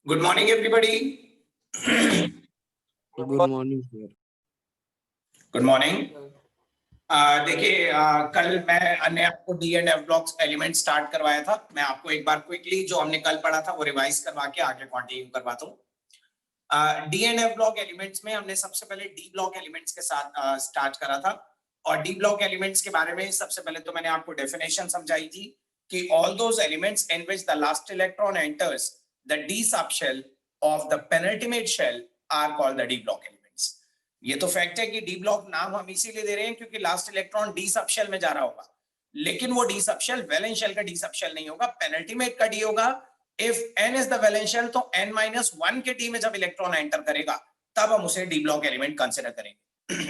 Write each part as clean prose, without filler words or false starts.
Good morning everybody. Good morning sir. Good morning. देखिए, कल मैंने आपको D and F blocks element start करवाया था। मैं आपको एक बार क्विकली जो हमने कल पढ़ा था वो रिवाइज करवा के आगे कंटिन्यू करवाता हूँ। D and F block elements में हमने सबसे पहले डी ब्लॉक एलिमेंट्स के साथ स्टार्ट करा था। और डी ब्लॉक एलिमेंट्स के बारे में सबसे पहले तो मैंने आपको डेफिनेशन समझाई थी कि all those elements in which the last electron enters the d subshell of the penultimate shell are called the D block elements. ये तो फैक्ट है कि डी ब्लॉक नाम हम इसीलिए दे रहे हैं क्योंकि लास्ट इलेक्ट्रॉन डी सबशेल में जा रहा होगा, लेकिन वो डी सबशेल वैलेंस शेल का डी सबशेल नहीं होगा, पेनिट्रिमेट का डी होगा। If n is the valence shell तो n-1 के डी में जब इलेक्ट्रॉन एंटर करेगा तब हम उसे डी ब्लॉक एलिमेंट कंसीडर करेंगे।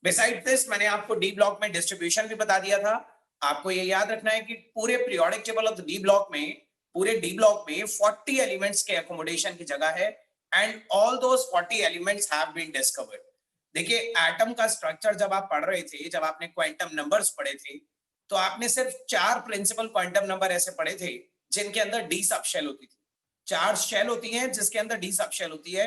बिसाइड दिस मैंने आपको डी ब्लॉक में डिस्ट्रीब्यूशन भी बता दिया था। आपको ये याद रखना है कि पूरे periodic table of the D block में, पूरे डी ब्लॉक में 40 एलिमेंट्स के अकोमोडेशन की जगह है and all those 40 elements have been discovered. देखिए, एटम का स्ट्रक्चर जब आप पढ़ रहे थे, जब आपने क्वांटम नंबर्स पढ़े थे, तो आपने सिर्फ 4 प्रिंसिपल क्वांटम नंबर ऐसे पढ़े थे जिनके अंदर डी सबशेल होती थी। 4 शेल होती हैं जिसके अंदर डी सबशेल होती है,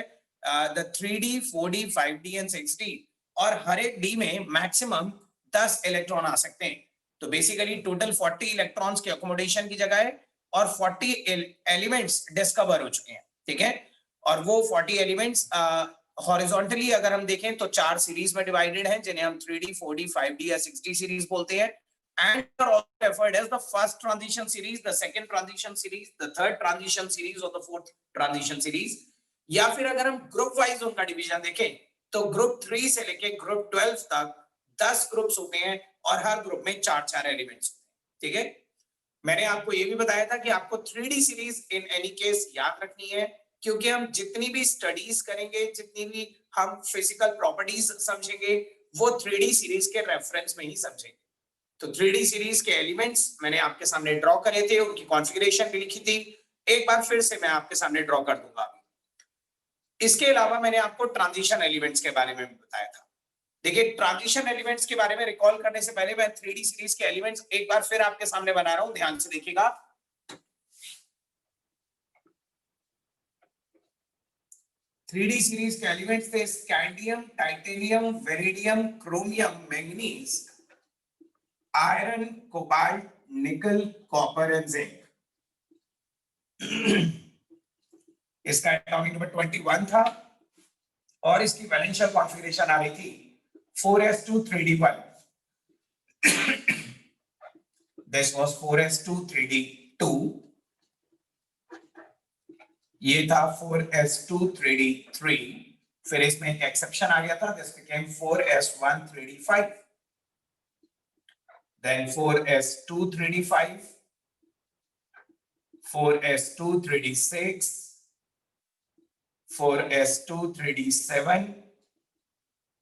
the 3D, 4D, 5D and 6D। और हर एक डी में मैक्सिमम 10 इलेक्ट्रॉन आ सकते हैं। तो बेसिकली टोटल 40 इलेक्ट्रॉन्स के अकोमोडेशन की जगह है और 40 एलिमेंट्स डिस्कवर हो चुके हैं। ठीक है, और वो 40 एलिमेंट्स हॉरिजॉन्टली अगर हम देखें तो 4 सीरीज में डिवाइडेड हैं जिन्हें हम 3D, 4D, 5D या 6D सीरीज बोलते हैं। And are also referred as the first transition series, the second transition series, the third transition series or the fourth transition series। या फिर अगर हम ग्रुप वाइज उनका डिवीजन देखें तो ग्रुप 3 से लेके ग्रुप 12 तक 10 ग्रुप्स होते हैं और हर ग्रुप में 4-4 एलिमेंट्स होते हैं। ठीक है, मैंने आपको ये भी बताया था कि आपको 3D series in any case याद रखनी है क्योंकि हम जितनी भी स्टडीज करेंगे, जितनी भी हम फिजिकल प्रॉपर्टीज समझेंगे, वो 3D सीरीज के रेफरेंस में ही समझेंगे। तो 3D सीरीज के एलिमेंट्स मैंने आपके सामने ड्रॉ करे थे, उनकी कॉन्फ़िगरेशन भी लिखी थी। एक बार फिर से मैं आपके सामने ड्रॉ कर दूंगा। इसके अलावा मैंने आपको ट्रांजिशन एलिमेंट्स के बारे में भी बताया था। देखिए, ट्रांजिशन एलिमेंट्स के बारे में रिकॉल करने से पहले मैं 3D सीरीज के एलिमेंट्स एक बार फिर आपके सामने बना रहा हूं, ध्यान से देखिएगा। 3D सीरीज के एलिमेंट्स थे scandium, titanium, vanadium, chromium, manganese, iron, cobalt, nickel, copper and zinc. इसका एटॉमिक नंबर 21 था और इसकी वैलेंशियल कॉन्फ़िगरेशन आ रही थी 4s2 3d1। This was 4s2 3d2। ये था 4s2 3d3। फिर इसमें एक एक्सेप्शन आ गया था, this became 4s1 3d5। then 4s2 3d5, 4s2 3d6, 4s2 3d7,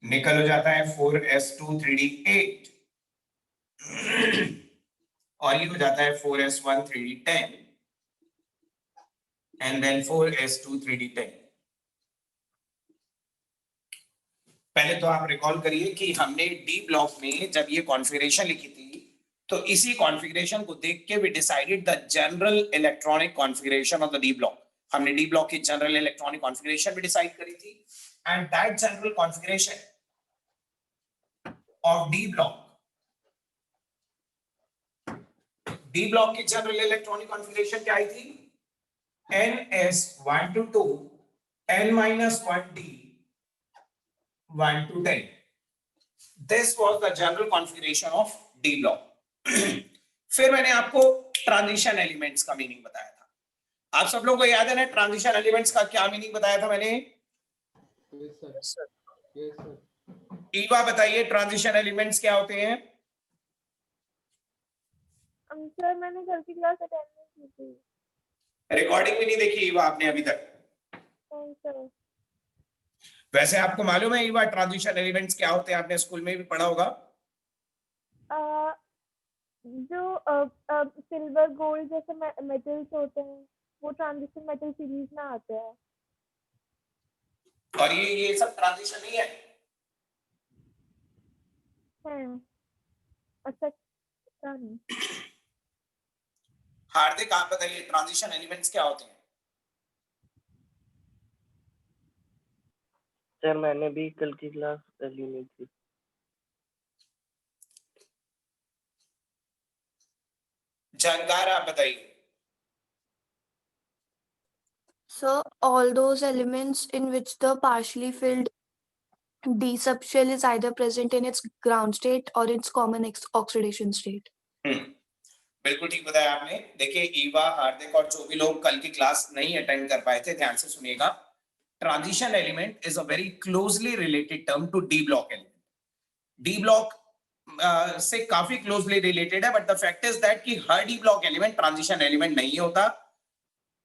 निकल हो जाता है 4s2 3d8 और ये हो जाता है 4s1 3d10 and then 4s2 3d10। पहले तो आप रिकॉल करिए कि हमने डी ब्लॉक में जब ये कॉन्फ़िगरेशन लिखी थी तो इसी कॉन्फ़िगरेशन को देख के we decided the general electronic configuration of the D block. हमने डी ब्लॉक की जनरल इलेक्ट्रॉनिक कॉन्फ़िगरेशन भी डिसाइड करी थी and that general configuration of D block की जनरल इलेक्ट्रॉनिक कॉन्फ़िगरेशन क्या आई थी? ns1 to 2, n-1d, 1 to 10। This was the general configuration of D block। फिर मैंने आपको ट्रांजिशन एलिमेंट्स का मीनिंग बताया था। आप सब लोगों को याद है ना ट्रांजिशन एलिमेंट्स का क्या मीनिंग बताया था मैंने? Yes sir. ईवा बताइए, ट्रांजिशन एलिमेंट्स क्या होते हैं? सर मैंने कल की क्लास अटेंड नहीं की थी। रिकॉर्डिंग भी नहीं देखी ईवा आपने अभी तक? नहीं सर। वैसे आपको मालूम है ईवा ट्रांजिशन एलिमेंट्स क्या होते हैं? आपने स्कूल में भी पढ़ा होगा। जो सिल्वर गोल्ड जैसे मेटल्स होते हैं वो ट्रांजिशन मेटल सीरीज में आते हैं। और ये सब ट्रांजिशन नहीं है? अच्छा, पता नहीं। हार्दिक आप बताइए ट्रांजिशन एलिमेंट्स क्या होते हैं? सर मैंने भी कल की क्लास ली नहीं थी। जानकार आप बताइए। So all those elements in which the partially filled D subshell is either present in its ground state or its common oxidation state. बिल्कुल ठीक बताया आपने। देखिए ईवा, हार्दिक और जो भी लोग कल की क्लास नहीं अटेंड कर पाए थे, ध्यान से सुनिएगा। Transition element is a very closely related term to d block element. D block से काफी क्लोजली रिलेटेड है, but the fact is that कि हर d block element transition element नहीं होता।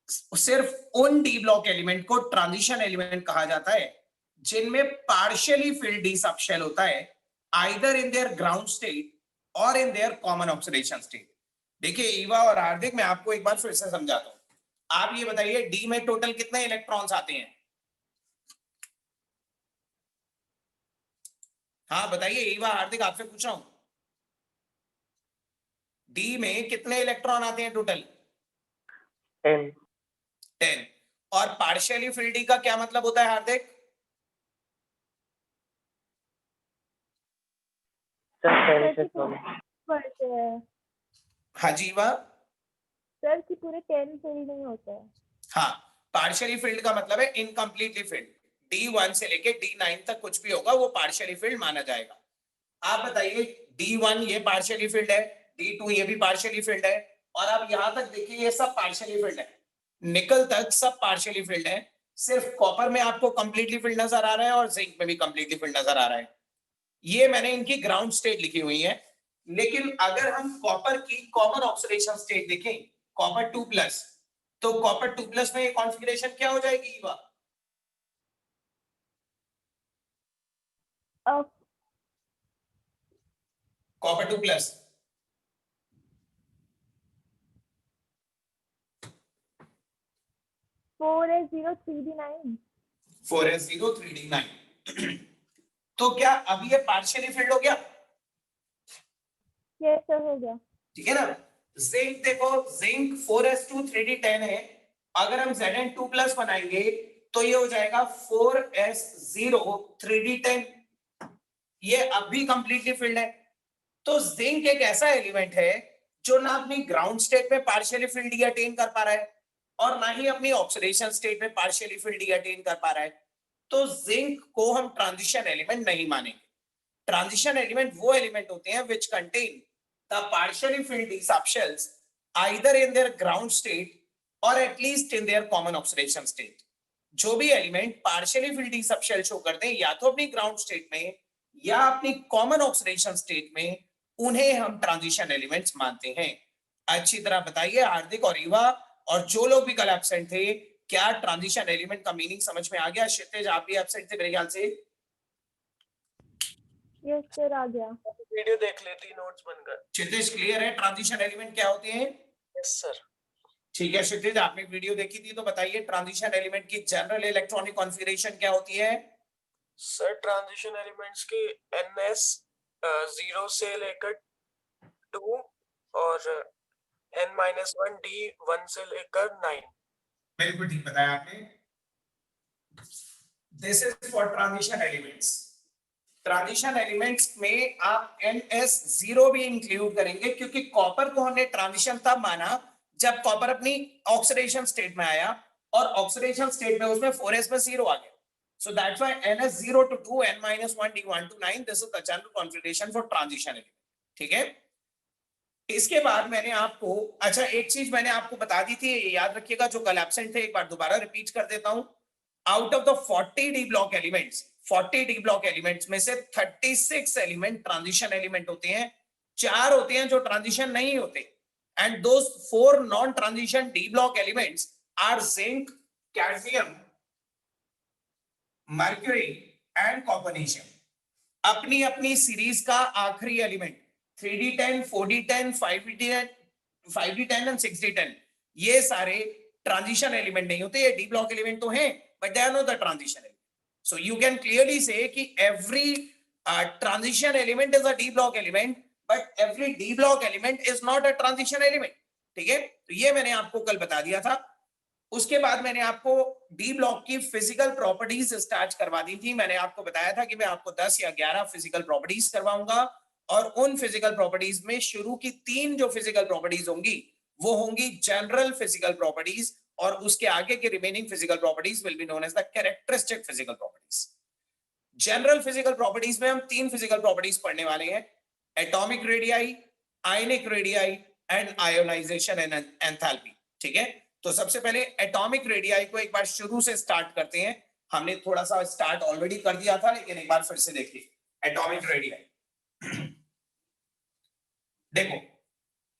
सिर्फ उन डी ब्लॉक एलिमेंट को ट्रांजिशन एलिमेंट कहा जाता है जिनमें पार्शियली फिल्ड डी सबशेल होता है, either in their ground state or in their common oxidation state. देखिए ईवा और हार्दिक, मैं आपको एक बार फिर से समझाता हूं। आप ये बताइए डी में टोटल कितने इलेक्ट्रॉन्स आते हैं? हाँ बताइए ईवा, हार्दिक, आपसे पूछ रहा हूं। डी में कितने इलेक्ट्रॉन आते हैं टोटल? 10। और पार्शियली फिल्ड डी का क्या मतलब होता है हार्दिक? हाँ जी ईवा। सर कि पूरे 10 फिल्ड नहीं होते हैं। हाँ, पार्शियली फिल्ड का मतलब है इनकम्प्लीटली फिल्ड। D1 से लेके D9 तक कुछ भी होगा वो पार्शियली फिल्ड माना जाएगा। आप बताइए D1 ये पार्शियली फिल्ड है, D2 ये भी पार्शियली फिल्ड है, और अब यहां तक देखिए ये सब पार्शियली फिल्ड है। निकल तक सब पार्शियली फिल्ड है। सिर्फ कॉपर में आपको कंप्लीटली फिल्ड नजर आ रहा है और जिंक में भी कंप्लीटली फिल्ड नजर आ रहा है। ये मैंने इनकी ग्राउंड स्टेट लिखी हुई है। लेकिन अगर हम कॉपर की कॉमन ऑक्सीडेशन स्टेट देखें, कॉपर 2+, तो कॉपर 2+ में ये कॉन्फ़िगरेशन क्या हो जाएगी ईवा? कॉपर 2+, (4s03d9) तो क्या अभी ये पार्शियली फिल्ड हो गया? यस सर, हो गया। ठीक है ना। जिंक देखो, जिंक 4s2 3d10 है। अगर हम Zn2+ बनाएंगे तो ये हो जाएगा 4s0 3d10। ये अब भी कंप्लीटली फिल्ड है। तो जिंक एक ऐसा एलिमेंट है जो ना अपनी ग्राउंड स्टेट में पार्शियली फिल्ड डी अटेन कर पा रहा है और ना ही अपनी ऑक्सीडेशन स्टेट में पार्शियली फिल्ड डी अटेन कर पा रहा है। तो जिंक को हम ट्रांजिशन एलिमेंट नहीं मानेंगे। ट्रांजिशन एलिमेंट वो एलिमेंट होते हैं which contain the partially filled d subshells either in their ground state or at least in their common oxidation state। जो भी element partially field D subshell show करते हैं या तो अपनी ग्राउंड स्टेट में या अपनी कॉमन ऑक्सीडेशन स्टेट में, उन्हें हम ट्रांजिशन एलिमेंट्स मानते हैं। अच्छी तरह बताइए हार्दिक और ईवा और जो लोग भी कल एब्सेंट थे, क्या ट्रांजिशन एलिमेंट का मीनिंग समझ में आ गया? क्षितिज आप भी एब्सेंट थे मेरे ख्याल से। यस सर, आ गया। वीडियो देख लेती, नोट्स बनकर। क्षितिज क्लियर है ट्रांजिशन एलिमेंट क्या होते हैं? Yes sir. ठीक है क्षितिज, आपने वीडियो देखी थी तो बताइए ट्रांजिशन एलिमेंट की जनरल इलेक्ट्रॉनिक कॉन्फ़िगरेशन क्या होती है? सर ट्रांजिशन एलिमेंट्स की NS 0 से लेकर 2 और N-1 D 1 से लेकर 9। बिल्कुल ठीक बताया आपने। This is for transition elements. Transition elements में आप NS0 भी इंक्लूड करेंगे क्योंकि कॉपर को हमने ट्रांजिशन तब माना जब कॉपर अपनी ऑक्सीडेशन स्टेट में आया और ऑक्सीडेशन स्टेट में उसमें 4s में 0 आ गया। So that's why NS0 to 2, N-1 D 1 to 9, this is the general configuration for transition element। ठीक है। इसके बाद मैंने आपको, अच्छा एक चीज मैंने आपको बता दी थी, याद रखिएगा जो कल एब्सेंट थे, एक बार दोबारा रिपीट कर देता हूं। Out of the 40 D block elements, 40 D block elements में से 36 एलिमेंट ट्रांजिशन एलिमेंट होते हैं, 4 होते हैं जो ट्रांजिशन नहीं होते। And those 4 non transition d block elements are zinc, cadmium, mercury and copernicium. अपनी अपनी सीरीज का आखिरी element 3d10, 4d10, 5d10 and 6d10, ये सारे ट्रांजिशन एलिमेंट नहीं होते। ये डी ब्लॉक एलिमेंट तो हैं but they are not the transition element. So you can clearly say कि every transition element is a D block element but every D block element is not a transition element. ठीक है, तो ये मैंने आपको कल बता दिया था। उसके बाद मैंने आपको डी ब्लॉक की फिजिकल प्रॉपर्टीज स्टार्ट करवा दी थी। मैंने आपको बताया था कि मैं आपको 10 या 11 फिजिकल प्रॉपर्टीज करवाऊंगा और उन फिजिकल प्रॉपर्टीज में शुरू की 3 जो फिजिकल प्रॉपर्टीज होंगी वो होंगी जनरल फिजिकल प्रॉपर्टीज और उसके आगे के remaining physical properties will be known as the characteristic physical properties. General physical properties में हम 3 फिजिकल प्रॉपर्टीज पढ़ने वाले हैं, atomic radii, ionic radii and ionization and enthalpy. ठीक है, तो सबसे पहले एटॉमिक रेडियाई को एक बार शुरू से स्टार्ट करते हैं। हमने थोड़ा सा स्टार्ट ऑलरेडी कर दिया था, लेकिन एक बार फिर से देखिए एटॉमिक रेडियाई। देखो,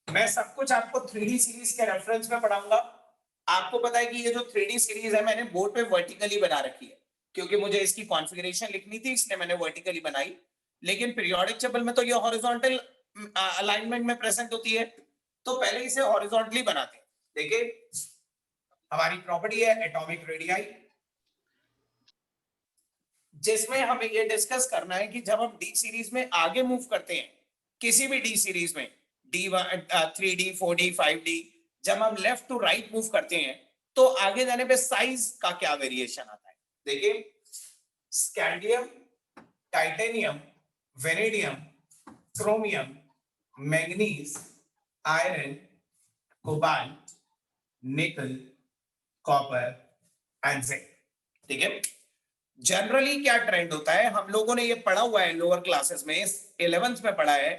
मैं सब कुछ आपको 3D सीरीज के रेफरेंस में पढ़ाऊंगा। आपको पता है कि ये जो 3D सीरीज है मैंने बोर्ड पे वर्टिकली बना रखी है, क्योंकि मुझे इसकी कॉन्फ़िगरेशन लिखनी थी, इसलिए मैंने वर्टिकली बनाई। लेकिन पीरियोडिक टेबल में तो ये हॉरिजॉन्टल अलाइनमेंट में प्रेजेंट होती है, तो पहले इसे हॉरिजॉन्टली बनाते हैं। देखिए, हमारी प्रॉपर्टी है एटॉमिक रेडियाई, जिसमें हमें ये डिस्कस करना है कि जब हम डी सीरीज में आगे मूव करते हैं, किसी भी डी सीरीज में D1, 3D, 4D, 5D, जब हम लेफ्ट टू राइट मूव करते हैं तो आगे जाने पे साइज का क्या वेरिएशन आता है। देखिए, scandium, titanium, vanadium, chromium, manganese, iron, cobalt, nickel, copper and zinc. ठीक है, जनरली क्या ट्रेंड होता है, हम लोगों ने ये पढ़ा हुआ है लोअर क्लासेस में, 11th में पढ़ा है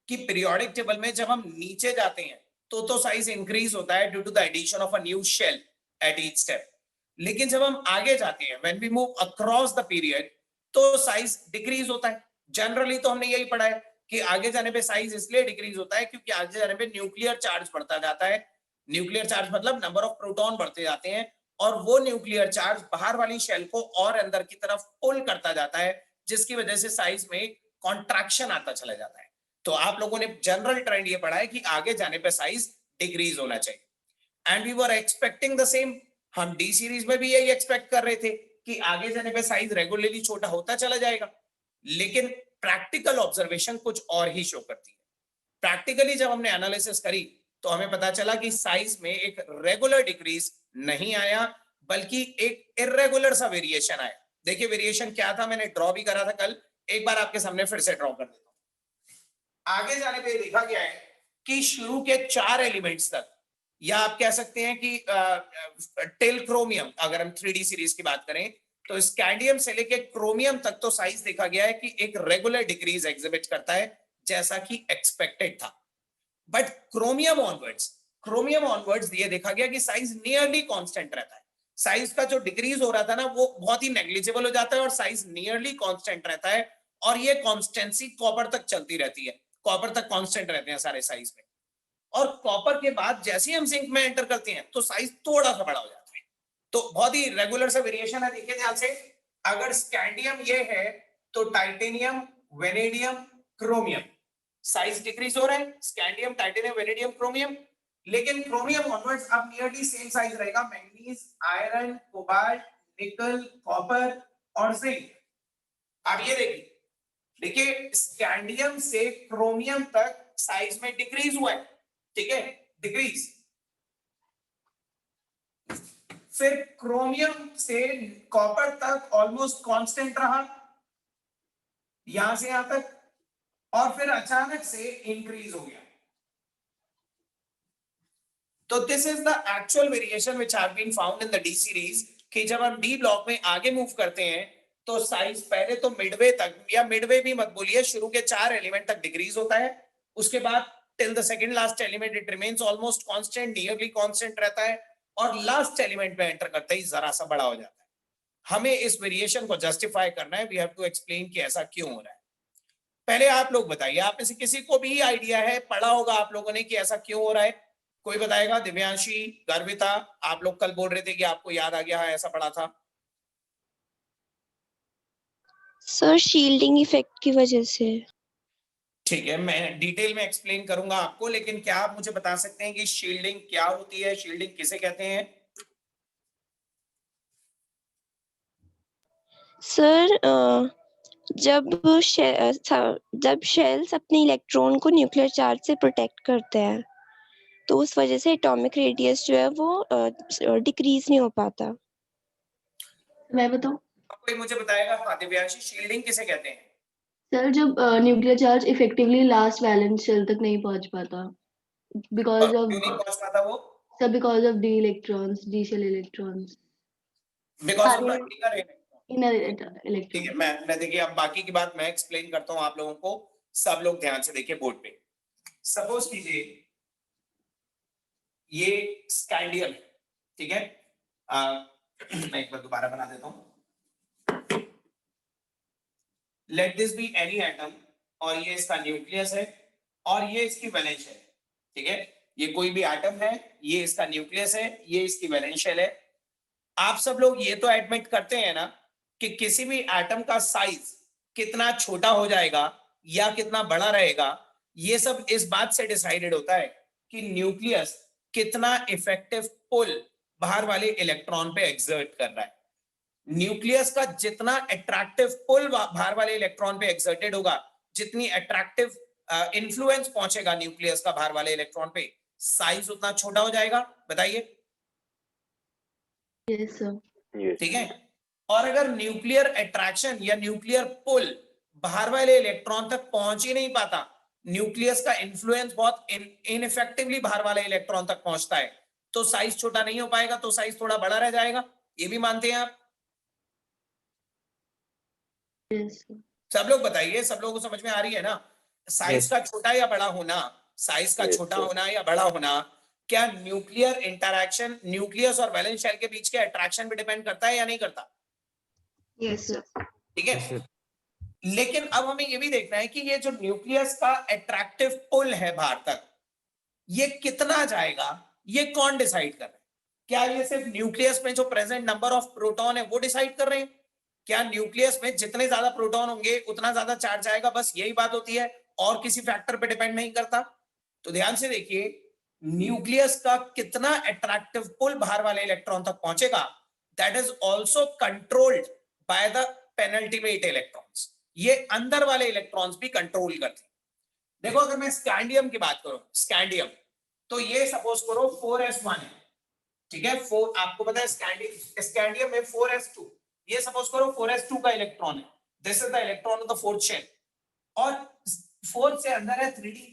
कि पीरियोडिक टेबल में जब हम नीचे जाते हैं तो साइज इंक्रीज होता है due to the addition of a new shell at each step. लेकिन जब हम आगे जाते हैं, when we move across the period, तो साइज डिक्रीज होता है। जनरली तो हमने यही पढ़ा है कि आगे जाने पे साइज इसलिए डिक्रीज होता है क्योंकि आगे जाने पे न्यूक्लियर चार्ज बढ़ता जाता है। न्यूक्लियर चार्ज मतलब नंबर ऑफ प्रोटॉन बढ़ते जाते हैं और वो न्यूक्लियर चार्ज बाहर वाली शेल को और अंदर की तरफ पुल करता जाता है, जिसकी वजह से साइज में कॉन्ट्रैक्शन आता चला जाता है। तो आप लोगों ने जनरल ट्रेंड ये पढ़ा है कि आगे जाने पे साइज डिक्रीज होना चाहिए and we were expecting the same. हम डी सीरीज में भी यही एक्सपेक्ट कर रहे थे कि आगे जाने पे साइज रेगुलरली छोटा होता चला जाएगा, लेकिन प्रैक्टिकल ऑब्जर्वेशन कुछ और ही शो करती है। प्रैक्टिकली जब हमने एनालिसिस करी तो हमें पता चला कि साइज में एक रेगुलर डिक्रीज नहीं आया, बल्कि एक इर्रेगुलर सा वेरिएशन आया। देखिए वेरिएशन क्या था, मैंने ड्रॉ भी करा था कल, एक बार आपके सामने फिर से ड्रॉ कर देता हूं। आगे जाने पे देखा गया है कि शुरू के 4 एलिमेंट्स तक, या आप कह सकते हैं कि टिल क्रोमियम, अगर हम 3D सीरीज की बात करें तो स्कैंडियम से लेके क्रोमियम तक तो साइज देखा गया है कि एक रेगुलर डिक्रीज एग्जिबिट करता है, जैसा कि एक्सपेक्टेड था। बट क्रोमियम ऑनवर्ड्स ये देखा गया कि साइज नियरली कांस्टेंट रहता है। साइज का जो डिक्रीज हो रहा था ना वो बहुत ही नेग्लिजिबल हो जाता है और साइज नियरली कांस्टेंट रहता है, और ये कांस्टेंसी कॉपर तक चलती रहती है। कॉपर तक कांस्टेंट रहते हैं सारे साइज में, और कॉपर के बाद जैसे ही हम जिंक में एंटर करते हैं तो साइज थोड़ा सा बड़ा हो जाता है। तो बहुत ही रेगुलर सा वेरिएशन है। देखिए ध्यान से, अगर स्कैंडियम ये है तो titanium, vanadium, chromium size decrease हो रहा है, स्कैंडियम, टाइटेनियम, वेनेडियम, क्रोमियम। लेकिन क्रोमियम ऑनवर्ड्स अब नियरली सेम साइज रहेगा, manganese, iron, cobalt, nickel, copper और जिंक। अब ये देखिए स्कैंडियम से क्रोमियम तक साइज में डिक्रीज हुआ है, ठीक है, डिक्रीज। फिर क्रोमियम से कॉपर तक ऑलमोस्ट कांस्टेंट रहा, यहां से यहां तक, और फिर अचानक से इंक्रीज हो गया। तो this is the actual variation which have been found in the D series, कि जब हम डी ब्लॉक में आगे मूव करते हैं तो साइज पहले तो मिडवे तक, या मिडवे भी मत बोलिए, शुरू के 4 एलिमेंट तक डिक्रीज होता है। उसके बाद till the second last element it remains almost constant, nearly constant रहता है, और लास्ट एलिमेंट में एंटर करते ही जरा सा बड़ा हो जाता है। हमें इस वेरिएशन को जस्टिफाई करना है, वी हैव टू एक्सप्लेन कि ऐसा क्यों हो रहा है। पहले आप लोग बताइए, आप में से किसी को भी आइडिया है, पढ़ा होगा आप लोगों ने कि ऐसा क्यों हो रहा है? कोई बताएगा? दिव्यांशी, गर्विता, आप लोग कल बोल रहे थे कि आपको याद आ गया है, ऐसा पढ़ा था। सर शील्डिंग इफेक्ट की वजह से। ठीक है, मैं डिटेल में एक्सप्लेन करूंगा आपको, लेकिन क्या आप मुझे बता सकते हैं कि शील्डिंग क्या होती है, शील्डिंग किसे कहते हैं? सर जब शेल्स अपने इलेक्ट्रॉन को न्यूक्लियर चार्ज से प्रोटेक्ट करते हैं तो उस वजह से एटॉमिक रेडियस जो है वो डिक्रीज नहीं हो पाता। मैं बताऊं अब कोई मुझे बताएगा? हाँ दिव्यांशी, शील्डिंग किसे कहते हैं? सर, जब nuclear charge effectively last valence shell तक नहीं पहुंच पाता और बिकॉज क्यों नहीं ऑफ पहुंच पाता वो? Because of D shell electrons, because of the inner electron. Inner ठीक है, इलेक्ट्रॉन। मैं देखिए अब बाकी की बात मैं एक्सप्लेन करता हूं आप लोगों को। सब लोग ध्यान से देखिए बोर्ड पे। सपोज कीजिए ये स्कैंडियम है, ठीक है। मैं एक बार दोबारा बना देता हूं। Let this be any atom, और ये इसका न्यूक्लियस है और ये इसकी वैलेंस है, ठीक है। ये कोई भी एटम है, ये इसका न्यूक्लियस है, ये इसकी वैलेंस शेल है। आप सब लोग ये तो एडमिट करते हैं ना कि किसी भी एटम का साइज कितना छोटा हो जाएगा या कितना बड़ा रहेगा, ये सब इस बात से डिसाइडेड होता है कि न्यूक्लियस कितना इफेक्टिव पुल बाहर वाले इलेक्ट्रॉन पे एक्सर्ट कर रहा है। न्यूक्लियस का जितना अट्रैक्टिव पुल बाहर वाले इलेक्ट्रॉन पे एक्सर्टेड होगा, जितनी अट्रैक्टिव इन्फ्लुएंस पहुंचेगा न्यूक्लियस का बाहर वाले इलेक्ट्रॉन पे, साइज उतना छोटा हो जाएगा। बताइए। Yes sir. ठीक है। और अगर न्यूक्लियर अट्रैक्शन या न्यूक्लियर पुल बाहर वाले इलेक्ट्रॉन तक पहुंच ही नहीं पाता, न्यूक्लियस का इन्फ्लुएंस बहुत इनइफेक्टिवली बाहर वाले इलेक्ट्रॉन तक पहुंचता है, तो साइज छोटा नहीं हो पाएगा, तो साइज थोड़ा बड़ा रह जाएगा। ये भी मानते हैं आप? Yes sir. सब लोग बताइए, सब लोगों को समझ में आ रही है ना? साइज का छोटा या बड़ा होना, साइज का छोटा होना या बड़ा होना, क्या न्यूक्लियर इंटरैक्शन, न्यूक्लियस और वैलेंस शेल के बीच के अट्रैक्शन पे डिपेंड करता है या नहीं करता? Yes sir. ठीक है। लेकिन अब हमें ये भी देखना है कि ये जो न्यूक्लियस का अट्रैक्टिव पुल है बाहर तक, ये कितना जाएगा, ये कौन डिसाइड कर रहा है? क्या ये सिर्फ न्यूक्लियस में जो प्रेजेंट नंबर ऑफ प्रोटॉन है वो डिसाइड कर रहे हैं? क्या न्यूक्लियस में जितने ज्यादा प्रोटॉन होंगे उतना ज्यादा चार्ज आएगा, बस यही बात होती है और किसी फैक्टर पे डिपेंड नहीं करता? तो ध्यान से देखिए, न्यूक्लियस का कितना अट्रैक्टिव पुल बाहर वाले इलेक्ट्रॉन तक पहुंचेगा, that is also controlled by the penultimate electrons. ये अंदर वाले इलेक्ट्रॉन्स भी कंट्रोल करते हैं। देखो अगर मैं स्कैंडियम की बात करूं, स्कैंडियम, तो ये सपोज करो 4s1 है, ठीक है। 4, आपको पता है स्कैंडियम में 4s2, ये सपोज करो 4s2 का इलेक्ट्रॉन है, this is the electron of the fourth shell, और 4 से अंदर है 3d,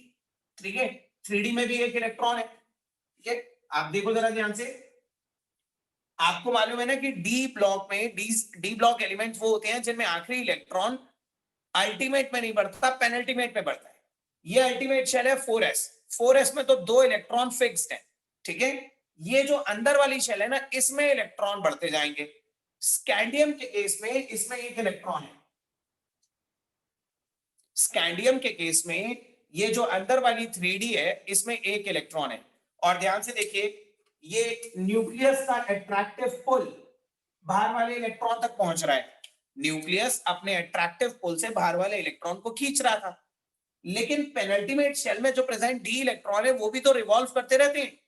ठीक है। 3d में भी एक इलेक्ट्रॉन है, ठीक है। आप देखो जरा ध्यान से, आपको मालूम है ना कि डी ब्लॉक में, डी ब्लॉक एलिमेंट्स वो होते हैं जिनमें आखिरी इलेक्ट्रॉन अल्टीमेट में नहीं बढ़ता, पेनल्टीमेट में बढ़ता है। ये अल्टीमेट शेल है 4s, 4s में तो 2 इलेक्ट्रॉन फिक्स्ड है, ठीक है। ये जो अंदर वाली शेल है ना, इसमें इलेक्ट्रॉन बढ़ते जाएंगे। स्कैंडियम के केस में इसमें एक इलेक्ट्रॉन है, स्कैंडियम के केस में ये जो अंदर वाली 3d है, इसमें एक इलेक्ट्रॉन है। और ध्यान से देखिए, ये न्यूक्लियस का अट्रैक्टिव पुल बाहर वाले इलेक्ट्रॉन तक पहुंच रहा है। न्यूक्लियस अपने अट्रैक्टिव पुल से बाहर वाले इलेक्ट्रॉन को खींच रहा था, लेकिन पेनल्टीमेट शेल में जो प्रेजेंट डी इलेक्ट्रॉन है वो भी तो रिवॉल्व करते रहते हैं।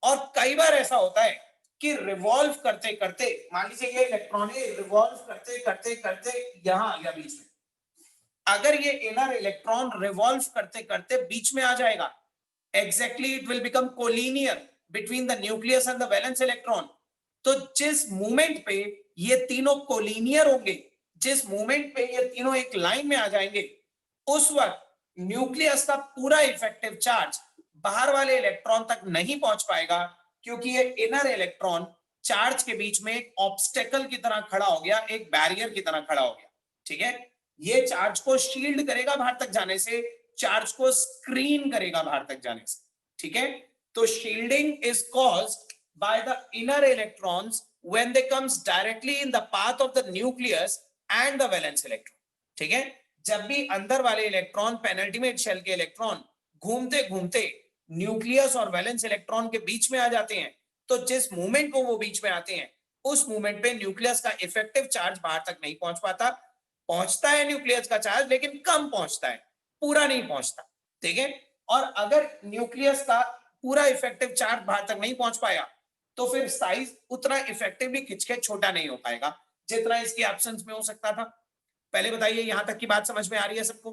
और कई बार ऐसा होता है कि रिवॉल्व करते करते, मान लीजिए ये इलेक्ट्रॉन है, रिवॉल्व करते करते करते यहां या बीच में, अगर ये इनर इलेक्ट्रॉन रिवॉल्व करते करते बीच में आ जाएगा, exactly it will become collinear between the nucleus and the valence electron. तो जिस मूवमेंट पे ये तीनों कोलिनियर होंगे, जिस मूवमेंट पे ये तीनों एक लाइन में आ जाएंगे, उस वक्त न्यूक्लियस का पूरा इफेक्टिव चार्ज बाहर वाले इलेक्ट्रॉन तक नहीं पहुंच पाएगा, क्योंकि ये इनर इलेक्ट्रॉन चार्ज के बीच में एक ऑब्स्टेकल की तरह खड़ा हो गया, एक बैरियर की तरह खड़ा हो गया, ठीक है। ये चार्ज को शील्ड करेगा बाहर तक जाने से, चार्ज को स्क्रीन करेगा बाहर तक जाने से, ठीक है। तो shielding is caused by the inner electrons when they comes directly in the path of the nucleus and the valence electron, ठीक है। जब भी अंदर वाले इलेक्ट्रॉन पेनल्टीमेट शेल के इलेक्ट्रॉन घूमते घूमते न्यूक्लियस और वैलेंस इलेक्ट्रॉन के बीच में आ जाते हैं, तो जिस मूवमेंट को वो बीच में आते हैं, उस मूवमेंट पे न्यूक्लियस का इफेक्टिव चार्ज बाहर तक नहीं पहुंच पाता। पहुंचता है न्यूक्लियस का चार्ज, लेकिन कम पहुंचता है, पूरा नहीं पहुंचता, ठीक है। और अगर न्यूक्लियस का पूरा इफेक्टिव चार्ज बाहर तक नहीं पहुंच पाया, तो फिर साइज उतना इफेक्टिवली खिंच के छोटा नहीं हो पाएगा जितना इसकी एब्सेंस में हो सकता था। पहले बताइए, यहां तक की बात समझ में आ रही है सबको?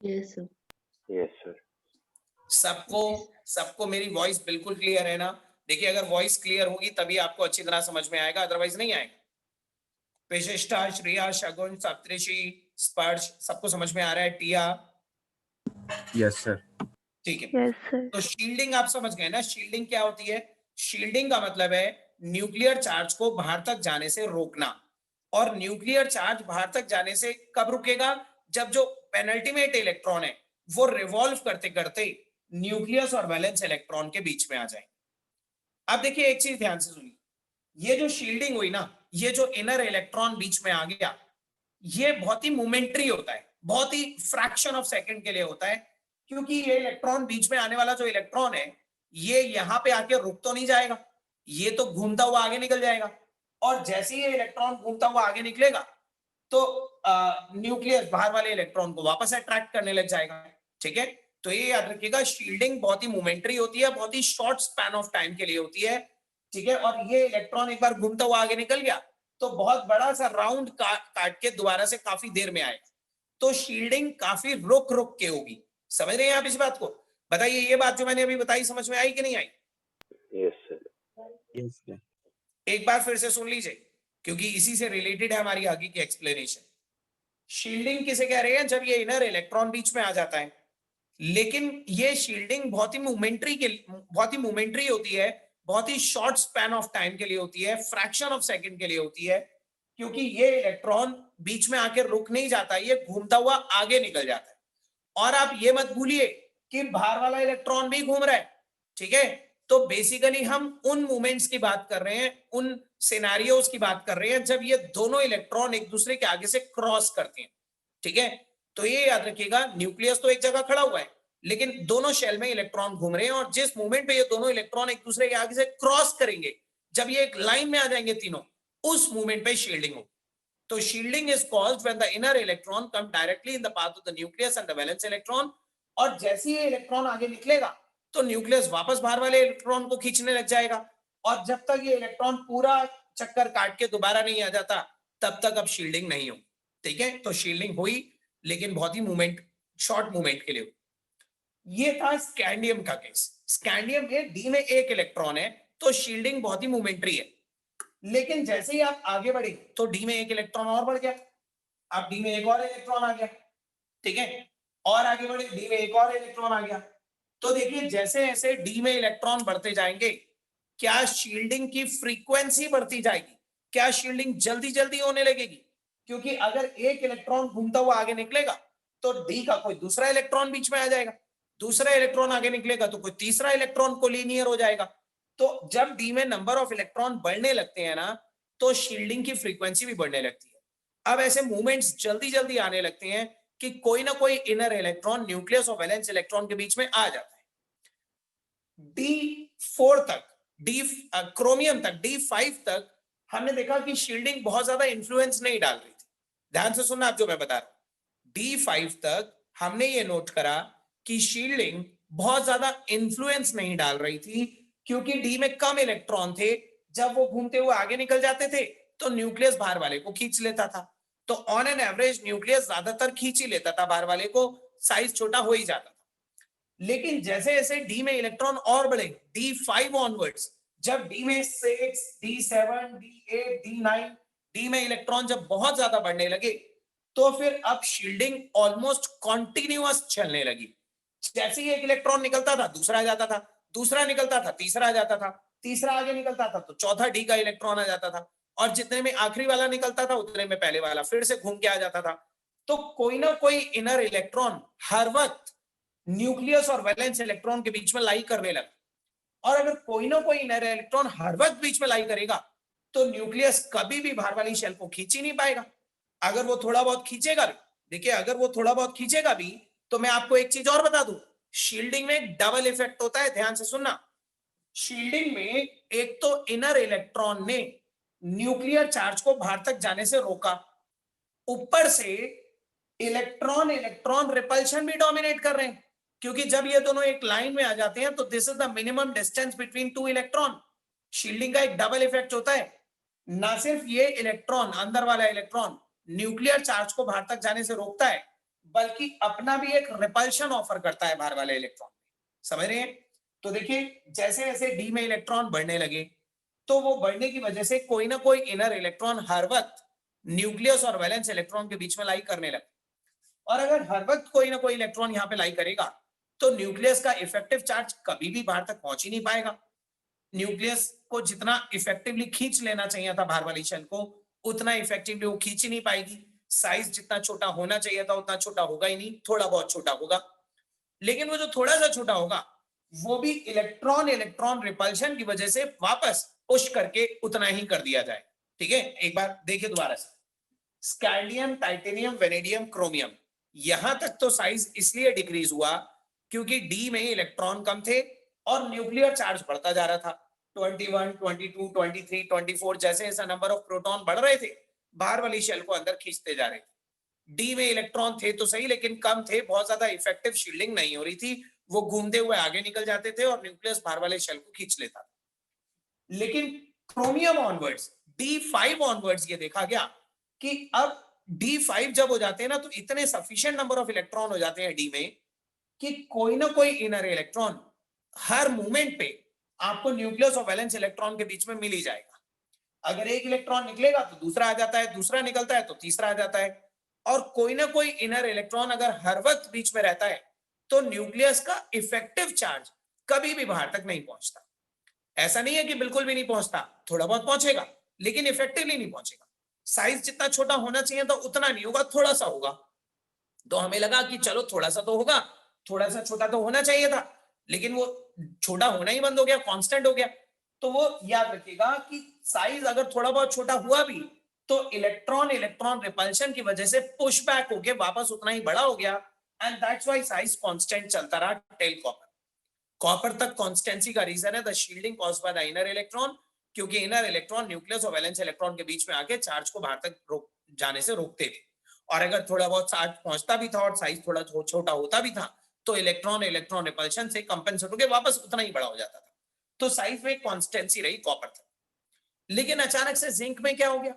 Yes sir. Yes sir. सबको मेरी वॉइस बिल्कुल क्लियर है ना? देखिए, अगर वॉइस क्लियर होगी तभी आपको अच्छी तरह समझ में आएगा, अदरवाइज नहीं आएगा। विशिष्टा, श्रेया, शगुन, सप्तऋषि, स्पर्श, सबको समझ में आ रहा है? टिया, Yes, sir. ठीक है। Yes, sir. तो शील्डिंग आप समझ गए ना? शील्डिंग क्या होती है? शील्डिंग का मतलब है न्यूक्लियर चार्ज को बाहर तक जाने से रोकना। और न्यूक्लियर चार्ज बाहर तक जाने से कब रुकेगा? जब जो पेनल्टीमेट इलेक्ट्रॉन है वो रिवॉल्व करते करते न्यूक्लियस और वैलेंस इलेक्ट्रॉन के बीच में आ जाए। अब देखिए एक चीज ध्यान से सुनिए, ये जो शील्डिंग हुई ना, ये जो इनर इलेक्ट्रॉन बीच में आ गया, ये बहुत ही मोमेंट्री होता है, बहुत ही फ्रैक्शन ऑफ सेकंड के लिए होता है, क्योंकि ये इलेक्ट्रॉन बीच में आने वाला जो इलेक्ट्रॉन है ये यहाँ पे आके रुक तो नहीं जाएगा, ये तो घूमता हुआ आगे निकल जाएगा। और जैसे ही ये इलेक्ट्रॉन घूमता हुआ आगे निकलेगा तो न्यूक्लियस बाहर वाले इलेक्ट्रॉन को वापस अट्रैक्ट करने लग जाएगा। ठीक है, तो ये याद रखिएगा, शील्डिंग बहुत ही मोमेंट्री होती है, बहुत ही शॉर्ट स्पैन ऑफ टाइम के लिए होती है। ठीक है, और ये इलेक्ट्रॉन एक बार घूमता हुआ आगे निकल गया तो बहुत बड़ा सा राउंड काट के दोबारा से काफी देर में आएगा। तो शील्डिंग काफी रुक रुक के होगी। समझ रहे हैं आप इस बात को? बताइए, ये बात जो मैंने अभी बताई समझ में आई कि नहीं आई? Yes, sir. Yes, sir. एक बार फिर से सुन लीजिए, क्योंकि इसी से रिलेटेड है हमारी आगे की एक्सप्लेनेशन। शील्डिंग किसे कह रहे हैं? जब ये इनर इलेक्ट्रॉन बीच में आ जाता है, लेकिन ये शील्डिंग बहुत ही मोमेंट्री होती है, बहुत ही शॉर्ट स्पैन ऑफ टाइम के लिए होती है, फ्रैक्शन ऑफ सेकंड के लिए होती है, क्योंकि ये इलेक्ट्रॉन बीच में आके रुक नहीं जाता, ये घूमता हुआ आगे निकल जाता है। और आप ये मत भूलिए कि बाहर वाला इलेक्ट्रॉन भी घूम रहा है। ठीक है, तो बेसिकली हम उन मूवमेंट्स की बात कर रहे हैं, उन सिनेरियोस की बात कर रहे हैं जब ये दोनों इलेक्ट्रॉन एक दूसरे के आगे से क्रॉस करते हैं। ठीक है, तो ये याद रखिएगा, न्यूक्लियस तो एक जगह खड़ा हुआ है, लेकिन दोनों शेल में इलेक्ट्रॉन घूम रहे हैं, और जिस मूवमेंट पे ये दोनों इलेक्ट्रॉन एक दूसरे के आगे से क्रॉस करेंगे, जब ये एक लाइन में आ जाएंगे तीनों, उस मूवमेंट पे शील्डिंग होगी। तो shielding is caused when the inner electron come directly in the path of the nucleus and the valence electron, और जैसे ही इलेक्ट्रॉन आगे निकलेगा तो न्यूक्लियस वापस बाहर वाले इलेक्ट्रॉन को खींचने लग जाएगा, और जब तक ये इलेक्ट्रॉन पूरा चक्कर काट के दोबारा नहीं आ जाता तब तक अब शील्डिंग नहीं हो। ठीक है, तो शील्डिंग हुई, लेकिन बहुत ही शॉर्ट मूवमेंट के लिए। ये था स्कैंडियम का केस। स्कैंडियम में डी में एक इलेक्ट्रॉन है, तो शील्डिंग बहुत ही मोमेंट्री है, लेकिन जैसे ही आप आगे बढ़े तो डी में एक इलेक्ट्रॉन और बढ़ गया, अब डी में एक और इलेक्ट्रॉन आ गया। ठीक है, और आगे बढ़े, डी में एक और इलेक्ट्रॉन आ गया। तो देखिए, जैसे जैसे डी में इलेक्ट्रॉन बढ़ते जाएंगे, क्या शील्डिंग की फ्रीक्वेंसी बढ़ती जाएगी? क्या शील्डिंग जल्दी जल्दी होने लगेगी? क्योंकि अगर एक इलेक्ट्रॉन घूमता हुआ आगे निकलेगा तो डी का कोई दूसरा इलेक्ट्रॉन बीच में आ जाएगा, दूसरा इलेक्ट्रॉन आगे निकलेगा तो कोई तीसरा इलेक्ट्रॉन कोलिनियर हो जाएगा। तो जब डी में नंबर ऑफ इलेक्ट्रॉन बढ़ने लगते हैं ना, तो शील्डिंग की फ्रीक्वेंसी भी बढ़ने लगती है। अब ऐसे मूवमेंट्स जल्दी जल्दी आने लगते हैं कि कोई ना कोई इनर इलेक्ट्रॉन न्यूक्लियस और वैलेंस इलेक्ट्रॉन के बीच में आ जाता है। D4 तक, क्रोमियम तक, D5 तक हमने देखा कि शील्डिंग बहुत ज्यादा इंफ्लुएंस नहीं डाल रही थी। ध्यान से सुनना आप जो मैं बता रहा हूं। D5 तक हमने ये नोट करा कि शील्डिंग बहुत ज्यादा इंफ्लुएंस नहीं डाल रही थी, क्योंकि डी में कम इलेक्ट्रॉन थे। जब वो घूमते हुए आगे निकल जाते थे तो न्यूक्लियस बाहर वाले को खींच लेता था। तो ऑन एन एवरेज न्यूक्लियस ज्यादातर खींच ही लेता था बाहर वाले को, साइज छोटा हो ही जाता था। लेकिन जैसे जैसे डी में इलेक्ट्रॉन और बढ़े, D5 ऑनवर्ड्स, जब डी में 6, D7, D8, D9, डी में इलेक्ट्रॉन जब बहुत ज्यादा बढ़ने लगे, तो फिर अब शील्डिंग ऑलमोस्ट कॉन्टिन्यूअस चलने लगी। जैसे ही एक इलेक्ट्रॉन निकलता था दूसरा आ जाता था, दूसरा निकलता था तीसरा आ जाता था, तीसरा आगे निकलता था तो चौथा डी का इलेक्ट्रॉन आ जाता था, और जितने में आखिरी वाला निकलता था उतने में पहले वाला फिर से घूम के आ जाता था। तो कोई ना कोई इनर इलेक्ट्रॉन हर वक्त न्यूक्लियस और वैलेंस इलेक्ट्रॉन के बीच में लाई करने लगा, और अगर कोई ना कोई इनर इलेक्ट्रॉन हर वक्त बीच में लाई करेगा तो न्यूक्लियस कभी भी बाहर वाली शेल को खींच ही नहीं पाएगा। अगर वो थोड़ा बहुत खींचेगा भी, देखिए अगर वो थोड़ा बहुत खींचेगा भी, तो मैं आपको एक चीज और बता दूं, शील्डिंग में एक डबल इफेक्ट होता है, ध्यान से सुनना। शील्डिंग में एक तो इनर इलेक्ट्रॉन ने न्यूक्लियर चार्ज को बाहर तक जाने से रोका, ऊपर से इलेक्ट्रॉन इलेक्ट्रॉन रिपल्शन भी डोमिनेट कर रहे हैं, क्योंकि जब ये दोनों एक लाइन में आ जाते हैं तो this is the minimum distance between two electron. Shielding का एक डबल इफेक्ट होता है, ना सिर्फ ये इलेक्ट्रॉन, अंदर वाला इलेक्ट्रॉन न्यूक्लियर चार्ज को बाहर तक जाने से रोकता है, बल्कि अपना भी एक रिपल्शन ऑफर करता है बाहर वाले इलेक्ट्रॉन। समझ रहे हैं? तो देखिए, जैसे जैसे डी में इलेक्ट्रॉन बढ़ने लगे, तो वो बढ़ने की वजह से कोई ना कोई इनर इलेक्ट्रॉन हर वक्त न्यूक्लियस और वैलेंस इलेक्ट्रॉन के बीच में लाई करने लगे। और अगर हर वक्त कोई ना कोई इलेक्ट्रॉन यहाँ पे लाई करेगा तो न्यूक्लियस का इफेक्टिव चार्ज कभी भी बाहर तक पहुंच ही नहीं पाएगा। न्यूक्लियस को जितना इफेक्टिवली खींच लेना चाहिए था बाहर वाली शेल को, उतना इफेक्टिवली वो खींच ही नहीं पाएगी। साइज जितना छोटा होना चाहिए था उतना छोटा होगा ही नहीं, थोड़ा बहुत छोटा होगा। लेकिन वो जो थोड़ा सा छोटा होगा वो भी इलेक्ट्रॉन इलेक्ट्रॉन रिपल्शन की वजह से वापस पुश करके उतना ही कर दिया जाए। ठीक है, एक बार देखिए दोबारा से, स्कैंडियम, टाइटेनियम, वेनेडियम, क्रोमियम, यहां तक तो साइज इसलिए डिक्रीज हुआ क्योंकि डी में इलेक्ट्रॉन कम थे और न्यूक्लियर चार्ज बढ़ता जा रहा था। 21, 22, 23, 24 जैसे जैसा नंबर ऑफ प्रोटॉन बढ़ रहे थे, बाहर वाली शेल को अंदर खींचते जा रहे थे। डी में इलेक्ट्रॉन थे तो सही, लेकिन कम थे, बहुत ज्यादा इफेक्टिव शील्डिंग नहीं हो रही थी, वो घूमते हुए आगे निकल जाते थे और न्यूक्लियस बाहर वाले शेल को खींच लेता था। लेकिन क्रोमियम ऑनवर्ड्स, D5 ऑनवर्ड्स ये देखा गया कि अब D5 जब हो जाते हैं ना तो इतने सफिशिएंट नंबर ऑफ इलेक्ट्रॉन हो जाते हैं डी में कि कोई ना कोई इनर इलेक्ट्रॉन हर मोमेंट पे आपको न्यूक्लियस और वैलेंस इलेक्ट्रॉन के बीच में मिल ही जाएगा। अगर एक इलेक्ट्रॉन निकलेगा तो दूसरा आ जाता है, दूसरा निकलता है तो तीसरा आ जाता है, और कोई ना कोई इनर इलेक्ट्रॉन अगर हर वक्त बीच में रहता है तो न्यूक्लियस का इफेक्टिव चार्ज कभी भी बाहर तक नहीं पहुंचता। ऐसा नहीं है कि बिल्कुल भी नहीं पहुंचता, थोड़ा बहुत पहुंचेगा लेकिन इफेक्टिवली नहीं पहुंचेगा। साइज जितना छोटा होना चाहिए था उतना नहीं होगा, थोड़ा सा होगा। तो हमें लगा कि चलो थोड़ा सा तो होगा, थोड़ा सा छोटा तो होना चाहिए था, लेकिन वो छोटा होना ही बंद हो गया, कांस्टेंट हो गया। तो वो याद रखिएगा कि साइज अगर थोड़ा बहुत छोटा हुआ भी तो इलेक्ट्रॉन इलेक्ट्रॉन रिपल्शन की वजह से पुश बैक होके वापस उतना ही बड़ा हो गया, and that's why size constant चलता रहा टिल कॉपर। कॉपर तक कांस्टेंसी का रीजन है the shielding caused by the inner electron, क्योंकि इनर इलेक्ट्रॉन न्यूक्लियस और वैलेंस इलेक्ट्रॉन के बीच में आके चार्ज को बाहर तक रोक जाने से रोकते थे। और अगर थोड़ा बहुत चार्ज पहुंचता भी था और साइज थोड़ा छोटा होता भी था तो इलेक्ट्रॉन इलेक्ट्रॉन रिपल्शन से कंपेंसेट होकर वापस उतना ही बड़ा हो जाता था। तो साइज में कांस्टेंसी रही कॉपर तक। लेकिन अचानक से जिंक में क्या हो गया?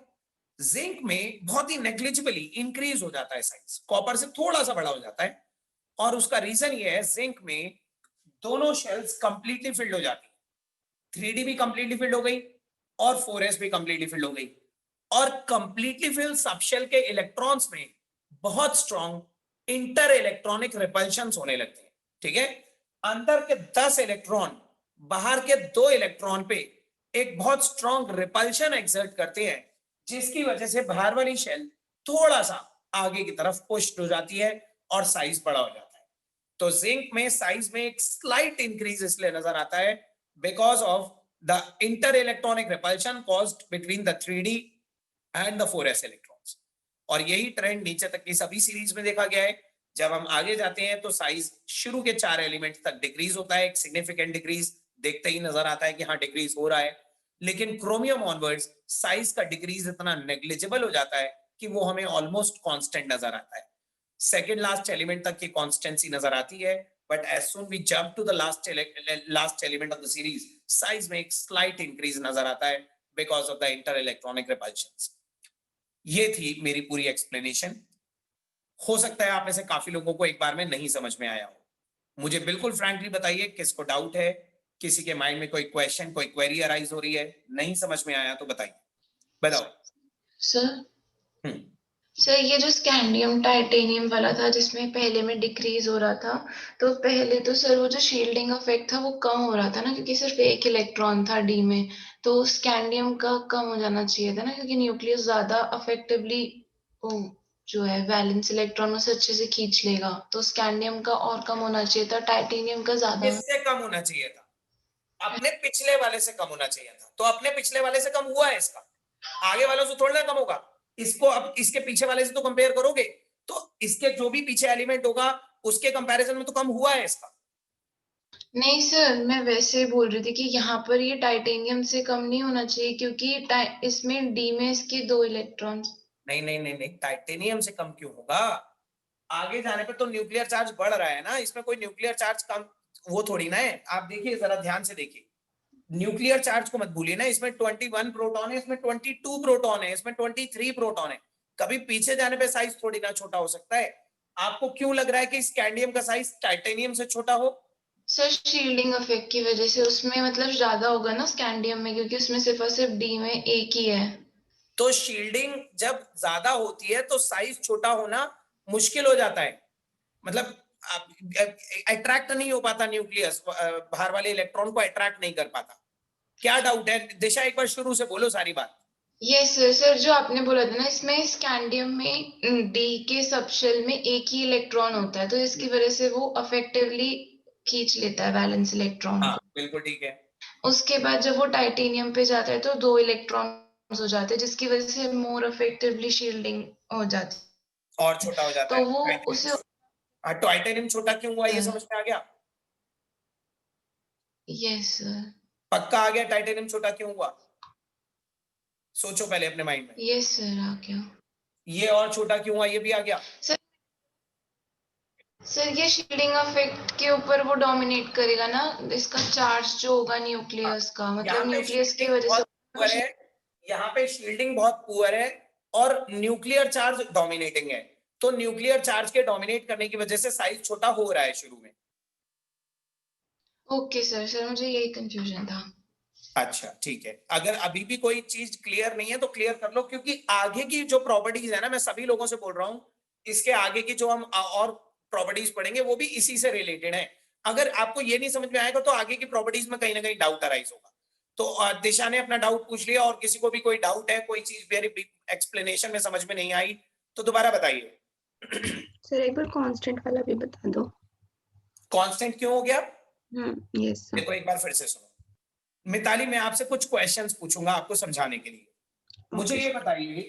जिंक में बहुत ही नेग्लिजिबली इंक्रीज हो जाता है साइज, कॉपर से थोड़ा सा बड़ा हो जाता है। और उसका रीजन ये है, जिंक में दोनों शेल्स कंप्लीटली फिल्ड हो जाती है। 3D भी कंप्लीटली फिल्ड हो गई और 4s भी कंप्लीटली फिल्ड हो गई। और कंप्लीटली फिल्ड सबशेल के इलेक्ट्रॉन्स में बहुत स्ट्रॉन्ग इंटर इलेक्ट्रॉनिक रिपल्शंस होने लगते हैं। ठीक है, अंदर के 10 इलेक्ट्रॉन बाहर के 2 इलेक्ट्रॉन पे एक बहुत स्ट्रॉन्ग रिपल्शन एक्सर्ट करते हैं, जिसकी वजह से बाहर वाली शेल थोड़ा सा आगे की तरफ पुश्ड हो जाती है और साइज बड़ा हो जाता है। तो जिंक में साइज में एक स्लाइट इंक्रीज इसलिए नजर आता है because of the inter electronic repulsion caused between the 3D and the 4s electrons. और यही ट्रेंड नीचे तक की सभी सीरीज में देखा गया है। जब हम आगे जाते हैं तो साइज शुरू के 4 एलिमेंट तक डिक्रीज होता है, एक सिग्निफिकेंट डिक्रीज देखते ही नजर आता है कि हाँ डिक्रीज हो रहा है। लेकिन क्रोमियम ऑनवर्ड्स साइज का डिक्रीज इतना नेग्लिजिबल हो जाता है कि वो हमें ऑलमोस्ट कांस्टेंट नजर आता है। सेकंड लास्ट एलिमेंट तक की कांस्टेंसी नजर आती है, but as soon we jump to the last element of the series, size में एक स्लाइट इंक्रीज नजर आता है because of the inter electronic repulsions. ये थी मेरी पूरी एक्सप्लेनेशन। हो सकता है आप में से काफी लोगों को एक बार में नहीं समझ में आया हो। मुझे बिल्कुल फ्रैंकली बताइए किसको डाउट है, किसी के माइंड में कोई क्वेश्चन, कोई क्वेरी अराइज हो रही है, नहीं समझ में आया तो बताइए, बताओ। सर सर ये जो स्कैंडियम टाइटेनियम वाला था जिसमें पहले में डिक्रीज हो रहा था, तो पहले तो सर वो जो शील्डिंग इफेक्ट था वो कम हो रहा था ना, क्योंकि सिर्फ एक इलेक्ट्रॉन था डी में, तो स्कैंडियम का कम हो जाना चाहिए था ना, क्योंकि न्यूक्लियस ज्यादा अफेक्टिवली जो है वैलेंस इलेक्ट्रॉन उसे अच्छे से खींच लेगा, तो स्कैंडियम का और कम होना चाहिए था, टाइटेनियम का ज्यादा। किससे कम होना चाहिए था? अपने पिछले वाले से कम होना चाहिए था। तो अपने पिछले वाले से कम हुआ है, इसका आगे वालों से थोड़ा ना कम होगा। इसको अब इसके पीछे वाले से तो कंपेयर करोगे तो इसके जो भी पीछे एलिमेंट होगा उसके कंपैरिजन में तो कम हुआ है इसका। नहीं सर, मैं वैसे बोल रही थी कि यहाँ पर ये टाइटेनियम से कम नहीं होना चाहिए, क्योंकि इसमें डी में इसके 2 इलेक्ट्रॉन। नहीं नहीं नहीं नहीं, टाइटेनियम से कम क्यों होगा? आगे जाने पे तो न्यूक्लियर चार्ज बढ़ रहा है ना, इसमें कोई न्यूक्लियर चार्ज कम वो थोड़ी ना है। आप देखिए, जरा ध्यान से देखिए, न्यूक्लियर चार्ज को मत भूलिए ना। इसमें 21 प्रोटॉन है, इसमें 22 प्रोटॉन है, इसमें 23 प्रोटॉन है। कभी पीछे जाने पे साइज थोड़ी ना छोटा हो सकता है। आपको क्यों लग रहा है कि स्कैंडियम का साइज टाइटेनियम से छोटा हो? सर शील्डिंग इफेक्ट की वजह से उसमें मतलब ज्यादा होगा ना स्कैंडियम में, क्योंकि उसमें सिर्फ और सिर्फ डी में एक ही है। तो शील्डिंग जब ज्यादा होती है तो साइज छोटा होना मुश्किल हो जाता है, मतलब अट्रैक्ट नहीं हो पाता, न्यूक्लियस बाहर वाले इलेक्ट्रॉन को अट्रैक्ट नहीं कर पाता। क्या डाउट है दिशा, एक बार शुरू से बोलो सारी बात। यस सर, सर जो आपने बोला था ना, इसमें स्कैंडियम में डी के सबशेल में एक ही इलेक्ट्रॉन होता है, तो इसकी वजह से वो अफेक्टिवली खींच लेता है वैलेंस इलेक्ट्रॉन हाँ को। बिल्कुल ठीक है। उसके बाद जब वो टाइटेनियम पे जाता है तो 2 इलेक्ट्रॉन हो जाते हैं, जिसकी वजह से मोर अफेक्टिवली शील्डिंग हो जाती और छोटा हो है, जाता तो है। वो उसे टाइटेनियम छोटा क्यों हुआ ये समझ में आ गया? यस सर, पक्का आ गया टाइटेनियम छोटा क्यों हुआ? सोचो पहले अपने माइंड में। यस सर आ गया। ये और छोटा क्यों हुआ ये भी आ गया? सर ये शील्डिंग इफेक्ट के ऊपर वो डोमिनेट करेगा ना, इसका चार्ज जो होगा न्यूक्लियस का, यहाँ मतलब पे न्यूक्लियस की shielding वजह बहुत पुअर से है, यहाँ पे शील्डिंग बहुत पुअर है और न्यूक्लियर चार्ज डोमिनेटिंग है, तो न्यूक्लियर चार्ज के डोमिनेट करने की वजह से साइज छोटा हो रहा है शुरू में। ओके सर, सर मुझे यही कंफ्यूजन था। अच्छा ठीक है, अगर अभी भी कोई चीज क्लियर नहीं है तो क्लियर कर लो, क्योंकि आगे की जो प्रॉपर्टीज है ना, मैं सभी लोगों से बोल रहा हूं, इसके आगे की जो हम और प्रॉपर्टीज पढ़ेंगे वो भी इसी से रिलेटेड है। अगर आपको ये नहीं समझ में आएगा तो आगे की प्रॉपर्टीज में कहीं ना कहीं डाउट अराइज होगा। तो दिशा ने अपना डाउट पूछ लिया, और किसी को भी कोई डाउट है, कोई चीज वेरी एक्सप्लेनेशन में समझ में नहीं आई तो दोबारा बताइए। सर एक बार कांस्टेंट वाला भी बता दो। कांस्टेंट क्यों हो गया? Yes sir. देखो एक बार फिर से सुनो मिताली, मैं आपसे कुछ क्वेश्चंस पूछूंगा आपको समझाने के लिए। मुझे ये बताइए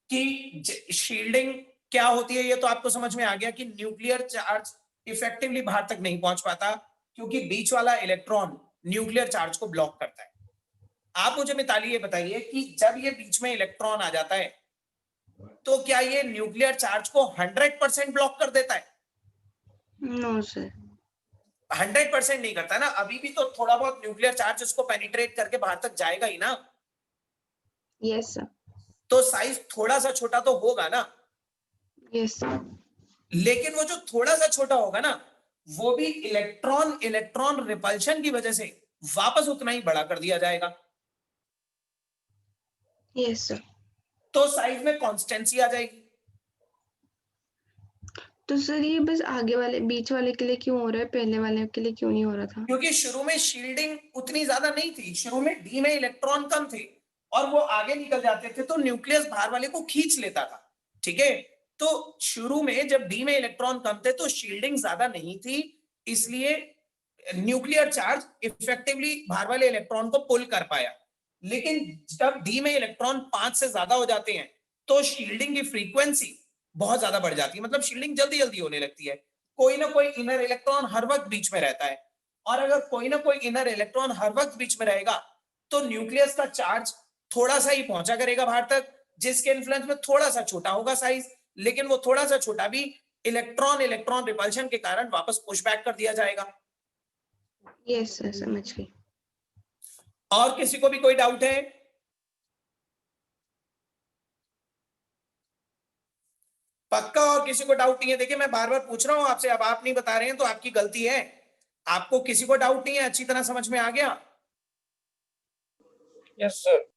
कि शील्डिंग क्या होती है, ये तो आपको समझ में आ गया कि न्यूक्लियर चार्ज इफेक्टिवली बाहर तक नहीं पहुंच पाता क्योंकि बीच वाला इलेक्ट्रॉन न्यूक्लियर चार्ज को ब्लॉक करता है। आप मुझे मिताली ये बताइए कि जब ये बीच में इलेक्ट्रॉन आ जाता है तो क्या ये न्यूक्लियर चार्ज को 100% ब्लॉक कर देता है? No sir. 100% नहीं करता ना, अभी भी तो थोड़ा बहुत न्यूक्लियर चार्ज उसको पेनिट्रेट करके बाहर तक जाएगा ही ना। Yes sir. तो साइज थोड़ा सा छोटा तो होगा ना। Yes sir. लेकिन वो जो थोड़ा सा छोटा होगा ना, वो भी इलेक्ट्रॉन इलेक्ट्रॉन रिपल्शन की वजह से वापस उतना ही बड़ा कर दिया जाएगा। Yes sir. तो साइज में कांस्टेंसी आ जाएगी। तो सर ये बस आगे वाले बीच वाले के लिए क्यों हो रहा है, पहले वाले के लिए क्यों नहीं हो रहा था? क्योंकि शुरू में शील्डिंग उतनी ज्यादा नहीं थी, शुरू में डी में इलेक्ट्रॉन कम थे और वो आगे निकल जाते थे तो न्यूक्लियस बाहर वाले को खींच लेता था। ठीक है, तो शुरू में जब डी में इलेक्ट्रॉन कम थे तो शील्डिंग ज्यादा नहीं थी, इसलिए न्यूक्लियर चार्ज इफेक्टिवली बाहर वाले इलेक्ट्रॉन को पुल कर पाया। लेकिन जब डी में इलेक्ट्रॉन 5 से ज्यादा हो जाते हैं तो शील्डिंग की फ्रीक्वेंसी बहुत ज्यादा बढ़ जाती है, मतलब शील्डिंग जल्दी जल्दी होने लगती है। कोई ना कोई इनर इलेक्ट्रॉन हर वक्त बीच में रहता है, और अगर कोई ना कोई इनर इलेक्ट्रॉन हर वक्त बीच में रहेगा तो न्यूक्लियस का चार्ज थोड़ा सा ही पहुंचा करेगा बाहर तक, जिसके इन्फ्लुएंस में थोड़ा सा छोटा होगा साइज, लेकिन वो थोड़ा सा छोटा भी इलेक्ट्रॉन इलेक्ट्रॉन रिपल्शन के कारण वापस पुश बैक कर दिया जाएगा। यस सर, समझ गई। और किसी को भी कोई डाउट है? पक्का और किसी को डाउट नहीं है? देखिए मैं बार बार पूछ रहा हूं आपसे, अब आप नहीं बता रहे हैं तो आपकी गलती है। आपको किसी को डाउट नहीं है? अच्छी तरह समझ में आ गया? Yes sir.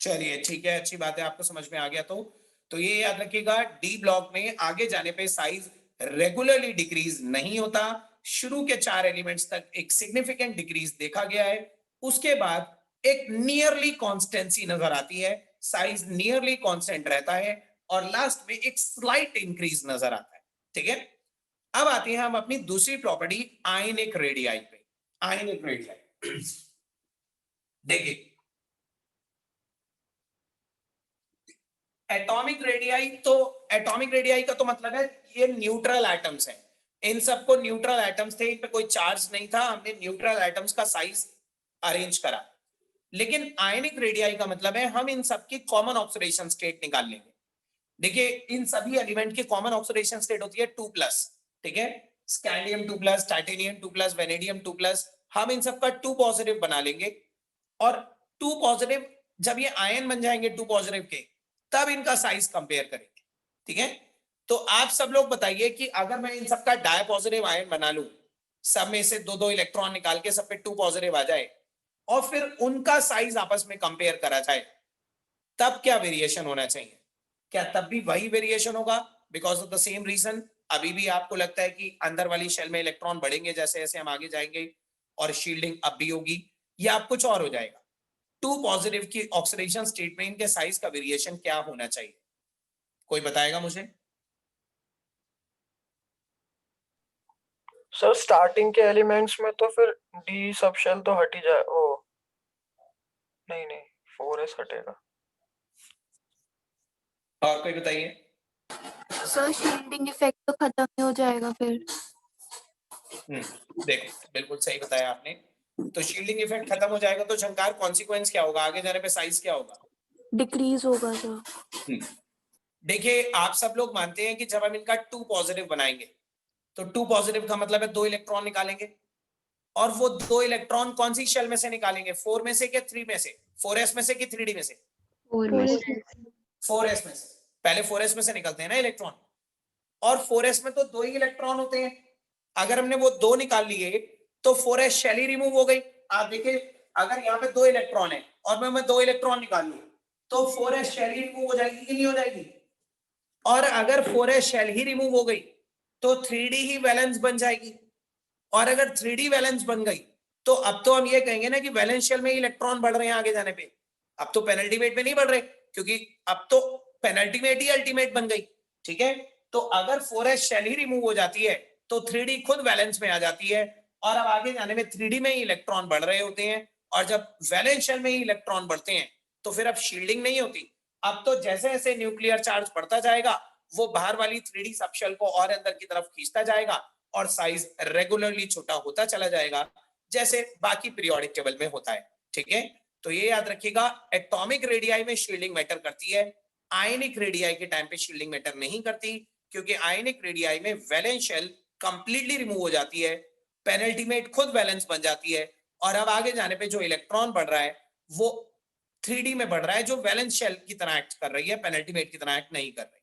चलिए ठीक है, अच्छी बात है, आपको समझ में आ गया। तो ये याद रखिएगा, डी ब्लॉक में आगे जाने पे साइज रेगुलरली डिक्रीज नहीं होता। शुरू के 4 एलिमेंट्स तक एक सिग्निफिकेंट डिक्रीज देखा गया है, उसके बाद एक नियरली कॉन्स्टेंसी नजर आती है, साइज नियरली कांस्टेंट रहता है, और लास्ट में एक स्लाइट इंक्रीज नजर आता है। ठीक है, अब आते हैं हम अपनी दूसरी प्रॉपर्टी आयनिक रेडियाई पे। आयनिक रेडियाई देखिए, एटॉमिक रेडियाई का तो मतलब है ये न्यूट्रल एटम्स हैं, इन सबको न्यूट्रल एटम्स थे, इन पे कोई चार्ज नहीं था, हमने न्यूट्रल एटम्स का साइज अरेंज करा। लेकिन आयनिक रेडियाई का मतलब है हम इन सबकी कॉमन ऑक्सीडेशन स्टेट निकाल लेंगे। देखिए इन सभी एलिमेंट की कॉमन ऑक्सीडेशन स्टेट होती है 2+, ठीक है, स्कैंडियम 2+, टाइटेनियम 2+, वेनेडियम 2+, हम इन सबका 2 पॉजिटिव बना लेंगे, और 2 पॉजिटिव जब ये आयन बन जाएंगे 2 पॉजिटिव के, तब इनका साइज कंपेयर करेंगे। ठीक है, तो आप सब लोग बताइए कि अगर मैं इन सबका डाई पॉजिटिव आयन बना लूं, सब में से 2-2 इलेक्ट्रॉन निकाल के सब पे 2 पॉजिटिव आ जाए, और फिर उनका साइज आपस में कंपेयर करा जाए, तब क्या वेरिएशन होना चाहिए? क्या तब भी वही वेरिएशन होगा because of the same reason? अभी भी आपको लगता है कि अंदर वाली शेल में इलेक्ट्रॉन बढ़ेंगे जैसे जैसे हम आगे जाएंगे और शील्डिंग अब भी होगी, या अब कुछ और हो जाएगा? टू पॉजिटिव की ऑक्सीडेशन स्टेट में इनके साइज का वेरिएशन क्या होना चाहिए? कोई बताएगा मुझे? सर स्टार्टिंग के एलिमेंट्स में तो फिर डी सब शेल तो हट ही जाए, ओ नहीं नहीं 4s हटेगा। और कोई बताइए। सर शील्डिंग इफेक्ट तो खत्म ही हो जाएगा फिर। देखो बिल्कुल सही बताया आपने। तो शील्डिंग इफेक्ट खत्म हो जाएगा तो शंकार कॉन्सिक्वेंस क्या होगा? आगे जाने पे साइज क्या होगा? डिक्रीज होगा सर। देखिए आप सब लोग मानते हैं कि जब हम इनका 2 पॉजिटिव बनाएंगे तो 2 पॉजिटिव का मतलब है 2 इलेक्ट्रॉन निकालेंगे, और वो 2 इलेक्ट्रॉन कौन सी शेल में से निकालेंगे? 4 में से कि 3 में से? 4s में से कि 3d में से? 4s में से। पहले 4s में से निकलते हैं ना इलेक्ट्रॉन, और 4s में तो 2 ही इलेक्ट्रॉन होते हैं। अगर हमने वो 2 निकाल लिए तो 4s शेल ही रिमूव हो गई। आप देखिए अगर यहाँ पे 2 इलेक्ट्रॉन है और मैं 2 इलेक्ट्रॉन निकाल लूं तो 4s शेल ही रिमूव हो जाएगी कि नहीं हो जाएगी? और अगर 4s शेल ही रिमूव हो गई तो 3d ही वैलेंस बन जाएगी, और अगर 3d वैलेंस बन गई तो अब तो हम ये कहेंगे ना कि वैलेंस शेल में इलेक्ट्रॉन बढ़ रहे हैं आगे जाने पे। अब तो पेनल्टीमेट में नहीं बढ़ रहे, क्योंकि अब तो पेनल्टीमेट ही अल्टीमेट बन गई। ठीक है, तो अगर 4s शेल ही रिमूव हो जाती है तो 3d खुद वैलेंस में आ जाती है, और अब आगे जाने में 3d में ही इलेक्ट्रॉन बढ़ रहे होते हैं, और जब वैलेंस शेल में ही इलेक्ट्रॉन बढ़ते हैं तो फिर अब शील्डिंग नहीं होती। अब तो जैसे जैसे न्यूक्लियर चार्ज बढ़ता जाएगा वो बाहर वाली 3d सबशेल को और अंदर की तरफ खींचता जाएगा और साइज रेगुलरली छोटा होता चला जाएगा जैसे बाकी पीरियोडिक टेबल में होता है। ठीक है, तो ये याद रखिएगा, एटॉमिक रेडियाई में शील्डिंग मैटर करती है, आयनिक रेडियाई के टाइम पे शील्डिंग मैटर नहीं करती, क्योंकि आयनिक रेडियाई में वैलेंस शेल कंप्लीटली रिमूव हो जाती है, पेनल्टीमेट खुद वैलेंस बन जाती है, और अब आगे जाने पे जो इलेक्ट्रॉन बढ़ रहा है वो 3d में बढ़ रहा है जो वैलेंस शेल की तरह एक्ट कर रही है, पेनल्टीमेट की तरह एक्ट नहीं कर रही।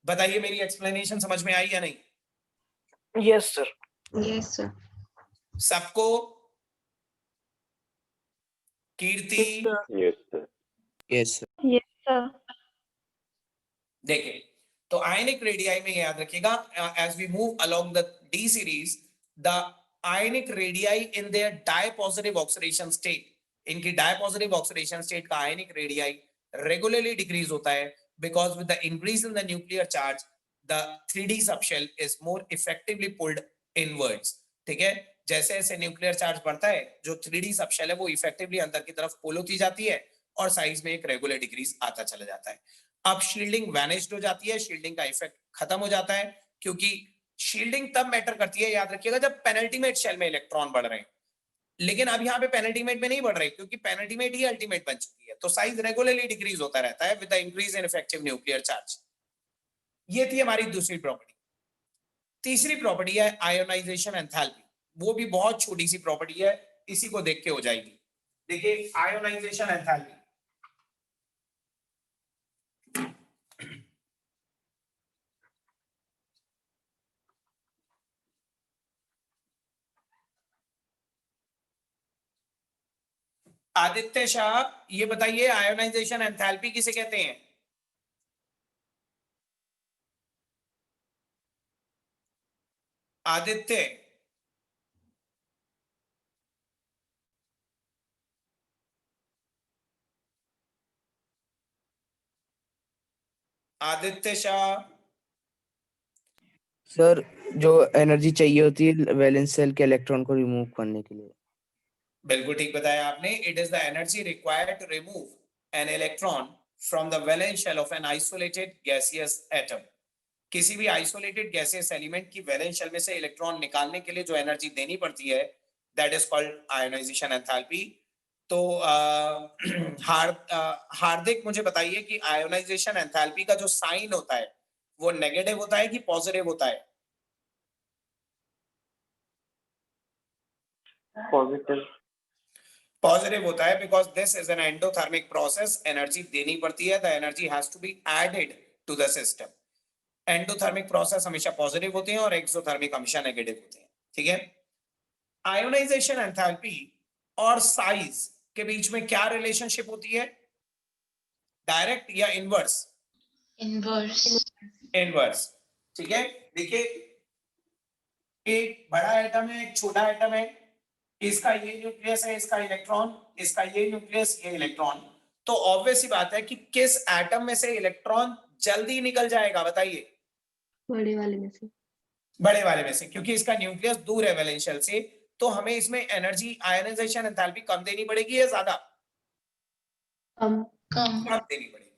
बताइए मेरी एक्सप्लेनेशन समझ में आई या नहीं? Yes sir. Yes sir. सबको? कीर्ति? Yes, sir. Yes, sir. Yes, sir. देखिए तो आयनिक रेडियाई में याद रखिएगा, as we move along the D series, the ionic radii in their dipositive oxidation state, इनकी डायपॉजिटिव ऑक्सीडेशन स्टेट का आयनिक रेडियाई रेगुलरली डिक्रीज होता है, because with the increase in the nuclear charge the 3d subshell is more effectively pulled inwards. ठीक है, जैसे जैसे nuclear charge बढ़ता है जो 3d सबशेल है वो इफेक्टिवली अंदर की तरफ पुल होती जाती है और साइज में एक रेगुलर डिक्रीज आता चला जाता है। अब शील्डिंग वैनिश्ड हो जाती है, शील्डिंग का इफेक्ट खत्म हो जाता है, क्योंकि शील्डिंग तब मैटर करती है याद रखिएगा जब पेनल्टीमेट शेल में इलेक्ट्रॉन बढ़ रहे हैं, लेकिन अब यहाँ पे पेनल्टीमेट में नहीं बढ़ रहे क्योंकि पेनल्टीमेट ही अल्टीमेट बन चुकी है, तो साइज रेगुलरली डिक्रीज होता रहता है with the increase in effective nuclear charge. ये थी हमारी दूसरी प्रॉपर्टी। तीसरी प्रॉपर्टी है आयोनाइजेशन एंथैल्पी, वो भी बहुत छोटी सी प्रॉपर्टी है, इसी को देख के हो जाएगी। देखिए आयोनाइजेशन एंथैल्पी, आदित्य शाह ये बताइए आयोनाइजेशन एंथैल्पी किसे कहते हैं? आदित्य, आदित्य शाह। सर जो एनर्जी चाहिए होती है वैलेंस सेल के इलेक्ट्रॉन को रिमूव करने के लिए। बिल्कुल ठीक बताया आपने, it is the energy required to remove an electron from the valence shell of an isolated gaseous atom. किसी भी आइसोलेटेड गैसियस एलिमेंट की वैलेंस शेल में से इलेक्ट्रॉन निकालने के लिए जो एनर्जी देनी पड़ती है that is called ionisation enthalpy. तो हार्दिक मुझे बताइए कि आयोनाइजेशन एंथैल्पी का जो साइन होता है वो नेगेटिव होता है कि पॉजिटिव होता है? Positive. पॉजिटिव होता है, because this is an endothermic process, energy देनी पड़ती है, the energy has to be added to the system. Endothermic process हमेशा पॉजिटिव होते हैं और एक्सोथर्मिक हमेशा नेगेटिव होते हैं। ठीक है, आयोनाइजेशन एंथैल्पी और साइज के बीच में क्या रिलेशनशिप होती है? डायरेक्ट या इनवर्स? इनवर्स। इनवर्स। ठीक है, देखिए एक बड़ा एटम है, एक छोटा एटम है, इसका ये न्यूक्लियस है, इसका इलेक्ट्रॉन, इसका ये न्यूक्लियस, ये इलेक्ट्रॉन। तो ऑब्वियस ही बात है कि किस एटम में से इलेक्ट्रॉन जल्दी निकल जाएगा, बताइए? बड़े वाले में से। बड़े वाले में से, क्योंकि इसका न्यूक्लियस दूर है वैलेंस शेल से, तो हमें इसमें एनर्जी आयनाइजेशन एंथैल्पी कम देनी पड़ेगी या ज्यादा? कम। कम देनी पड़ेगी।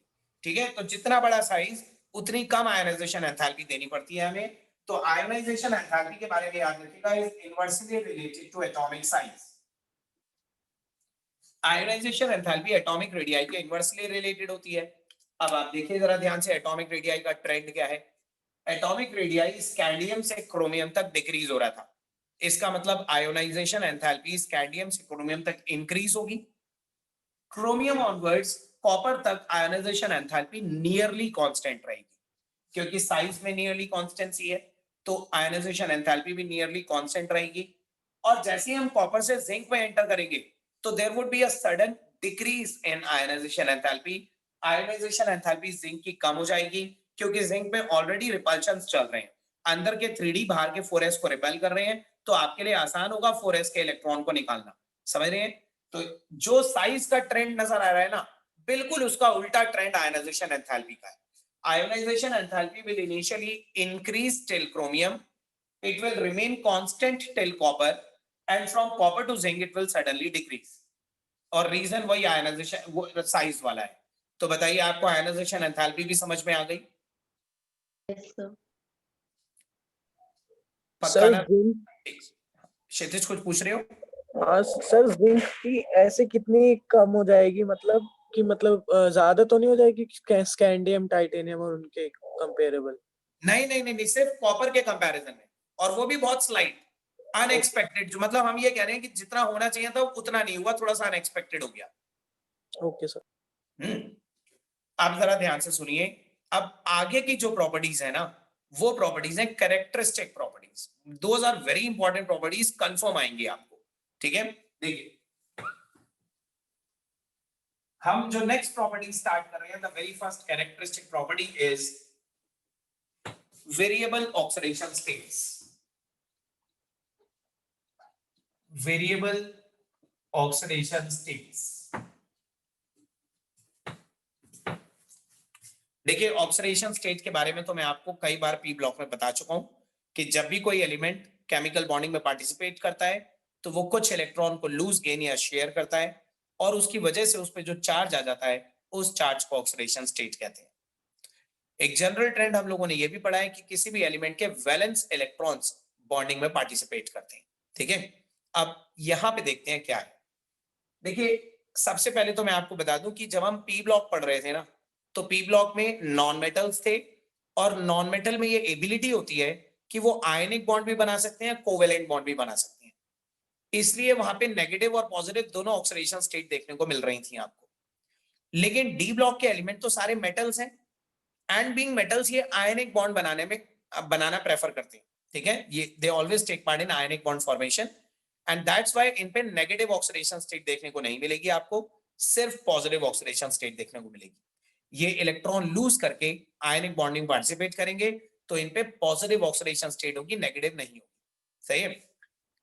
ठीक है, तो जितना बड़ा साइज उतनी कम आयनाइजेशन एंथैल्पी देनी पड़ती है हमें। तो आयनाइजेशन एंथैल्पी के बारे में याद रखिएगा, is inversely related to atomic size. Ionization enthalpy atomic radii के इनवर्सली रिलेटेड होती है। अब आप देखिए जरा ध्यान से, एटॉमिक रेडियाई का ट्रेंड क्या है? एटॉमिक रेडियाई स्कैंडियम से क्रोमियम तक डिक्रीज हो रहा था। इसका मतलब आयोनाइजेशन एंथैल्पी स्कैंडियम से क्रोमियम तक इंक्रीज होगी। क्रोमियम ऑनवर्ड्स कॉपर तक आयोनाइजेशन एंथैल्पी नियरली कांस्टेंट रहेगी, क्योंकि साइज में नियरली कांस्टेंसी है, तो आयोनाइजेशन एंथैल्पी भी नियरली कांस्टेंट रहेगी। और जैसे ही हम कॉपर से जिंक में एंटर करेंगे, तो there would be a sudden decrease in ionization enthalpy. Ionization enthalpy zinc की कम हो जाएगी, क्योंकि जिंक में ऑलरेडी रिपल्शंस चल रहे हैं, अंदर के 3d बाहर के 4s को रिपेल कर रहे हैं, तो आपके लिए आसान होगा 4s के इलेक्ट्रॉन को निकालना। समझ रहे हैं? तो जो साइज का ट्रेंड नजर आ रहा है ना, बिल्कुल उसका उल्टा ट्रेंड आयोनाइजेशन एंथैल्पी का है। Ionization enthalpy will initially increase till chromium, it will remain constant till copper, and from copper to zinc it will suddenly decrease. और रीजन वही आयनाइजेशन, वो साइज वाला है। तो बताइए, आपको आयनाइजेशन एंथैल्पी भी समझ में आ गई? पक्का ना? क्षितिज कुछ पूछ रहे हो? हाँ सर, जिंक की ऐसे कितनी कम हो जाएगी, मतलब कि ज्यादा तो नहीं हो जाएगी स्कैंडियम टाइटेनियम और उनके कंपेरेबल? नहीं नहीं नहीं, सिर्फ कॉपर के कंपैरिजन में, और वो भी बहुत स्लाइट, अनएक्सपेक्टेड। जो मतलब हम ये कह रहे हैं कि जितना होना चाहिए था उतना नहीं हुआ, थोड़ा सा अनएक्सपेक्टेड हो गया। Okay sir. आप जरा ध्यान से सुनिए। अब आगे की जो प्रॉपर्टीज है ना, वो प्रॉपर्टीज हैं characteristic properties. Those are very important properties, confirm आएंगी आपको। ठीक है, देखिए हम जो नेक्स्ट प्रॉपर्टी स्टार्ट कर रहे हैं, the very first characteristic property is variable oxidation states. Variable oxidation states. देखिए, ऑक्सीडेशन स्टेट के बारे में तो मैं आपको कई बार पी ब्लॉक में बता चुका हूं कि जब भी कोई एलिमेंट केमिकल बॉन्डिंग में पार्टिसिपेट करता है, तो वो कुछ इलेक्ट्रॉन को लूज, गेन या शेयर करता है, और उसकी वजह से उस पर जो चार्ज आ जाता है, उस चार्ज को ऑक्सीडेशन स्टेट कहते हैं। एक जनरल ट्रेंड हम लोगों ने यह भी पढ़ा है कि किसी भी एलिमेंट के वैलेंस इलेक्ट्रॉन्स बॉन्डिंग में पार्टिसिपेट करते हैं। ठीक है, अब यहां पे देखते हैं क्या है। देखिए, सबसे पहले तो मैं आपको बता दूं कि जब हम पी ब्लॉक पढ़ रहे थे ना, तो पी ब्लॉक में नॉन मेटल्स थे, और नॉन मेटल में ये एबिलिटी होती है कि वो आयनिक बॉन्ड भी बना सकते हैं, कोवेलेंट बॉन्ड भी बना सकते हैं। इसलिए वहां पे नेगेटिव और पॉजिटिव दोनों ऑक्सीडेशन स्टेट देखने को मिल रही थी आपको। लेकिन डी ब्लॉक के एलिमेंट तो सारे मेटल्स हैं, एंड बीइंग मेटल्स ये आयनिक बॉन्ड बनाना प्रेफर करते हैं। ठीक है, ये they always take part in ionic bond formation, and that's why इन पे नेगेटिव ऑक्सीडेशन स्टेट देखने को नहीं मिलेगी आपको, सिर्फ पॉजिटिव ऑक्सीडेशन स्टेट देखने को मिलेगी। ये इलेक्ट्रॉन लूज करके आयनिक बॉन्डिंग पार्टिसिपेट करेंगे, तो इन पे पॉजिटिव ऑक्सीडेशन स्टेट होगी, नेगेटिव नहीं होगी। सही है,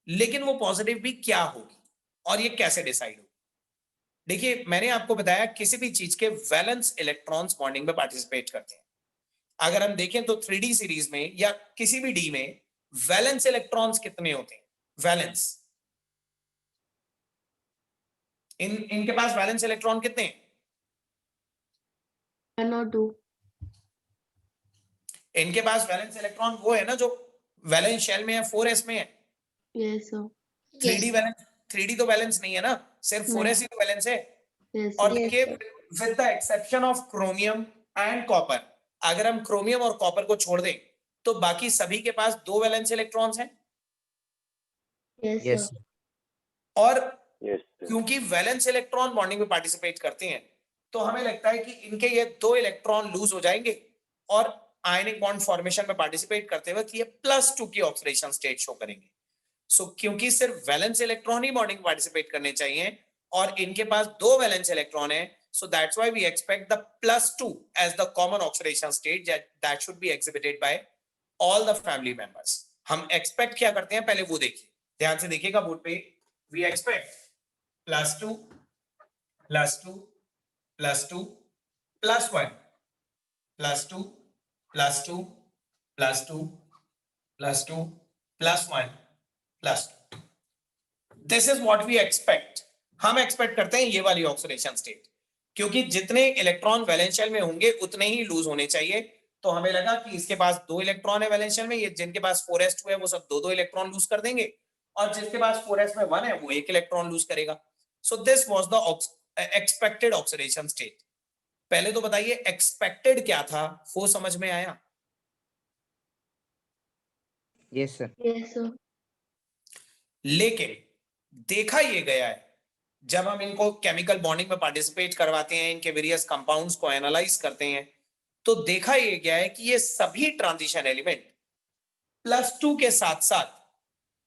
लेकिन वो पॉजिटिव भी क्या होगी और ये कैसे डिसाइड होगी? देखिए, मैंने आपको बताया किसी भी चीज के वैलेंस इलेक्ट्रॉन्स बॉन्डिंग में पार्टिसिपेट करते हैं। अगर हम देखें तो 3D सीरीज में या किसी भी डी में वैलेंस इलेक्ट्रॉन्स कितने होते हैं? वैलेंस, इनके पास वैलेंस इलेक्ट्रॉन कितने हैं? 1 और 2। इनके पास वैलेंस इलेक्ट्रॉन वो है ना जो वैलेंस शेल में है, 4s में है। Yes sir. 3D valence, 3D तो वैलेंस नहीं है ना, सिर्फ 4s ही तो वैलेंस है। यस और देखिए, with the exception of chromium and copper, अगर हम क्रोमियम और कॉपर को छोड़ दें, तो बाकी सभी के पास 2 वैलेंस इलेक्ट्रॉन्स हैं। Yes sir. और क्योंकि वैलेंस इलेक्ट्रॉन बॉन्डिंग में पार्टिसिपेट करते हैं, तो हमें लगता है कि इनके ये 2 इलेक्ट्रॉन लूज हो जाएंगे, और आयनिक बॉन्ड फॉर्मेशन में पार्टिसिपेट करते वक्त ये +2 की ऑक्सीडेशन स्टेट शो करेंगे। सो क्योंकि सिर्फ वैलेंस इलेक्ट्रॉन ही बॉन्डिंग पार्टिसिपेट करने चाहिए और इनके पास 2 वैलेंस इलेक्ट्रॉन है, so that's why we expect the +2 as the common oxidation state that should be exhibited by all the family members. हम expect क्या करते हैं पहले वो देखिए, ध्यान से देखिएगा बोर्ड पे. We expect +2 +2 +2 +1 +2 +2 +2 +2 +1 +2. This is what we expect. हम एक्सपेक्ट करते हैं ये वाली ऑक्सीडेशन स्टेट, क्योंकि जितने इलेक्ट्रॉन वैलेंस शेल में होंगे उतने ही लूज होने चाहिए. तो हमें लगा कि इसके पास 2 इलेक्ट्रॉन है वैलेंस शेल में, ये जिनके पास 4s2 है वो सब 2 इलेक्ट्रॉन लूज कर देंगे और जिसके पास 4s में 1 है वो 1 इलेक्ट्रॉन लूज करेगा. So this was the expected oxidation state. पहले तो बताइए एक्सपेक्टेड क्या था, वो समझ में आया? Yes sir. Yes sir. लेकिन देखा ये गया है जब हम इनको केमिकल बॉन्डिंग में पार्टिसिपेट करवाते हैं, इनके वेरियस कंपाउंड्स को एनालाइज करते हैं, तो देखा ये गया है कि ये सभी ट्रांजिशन एलिमेंट +2 के साथ साथ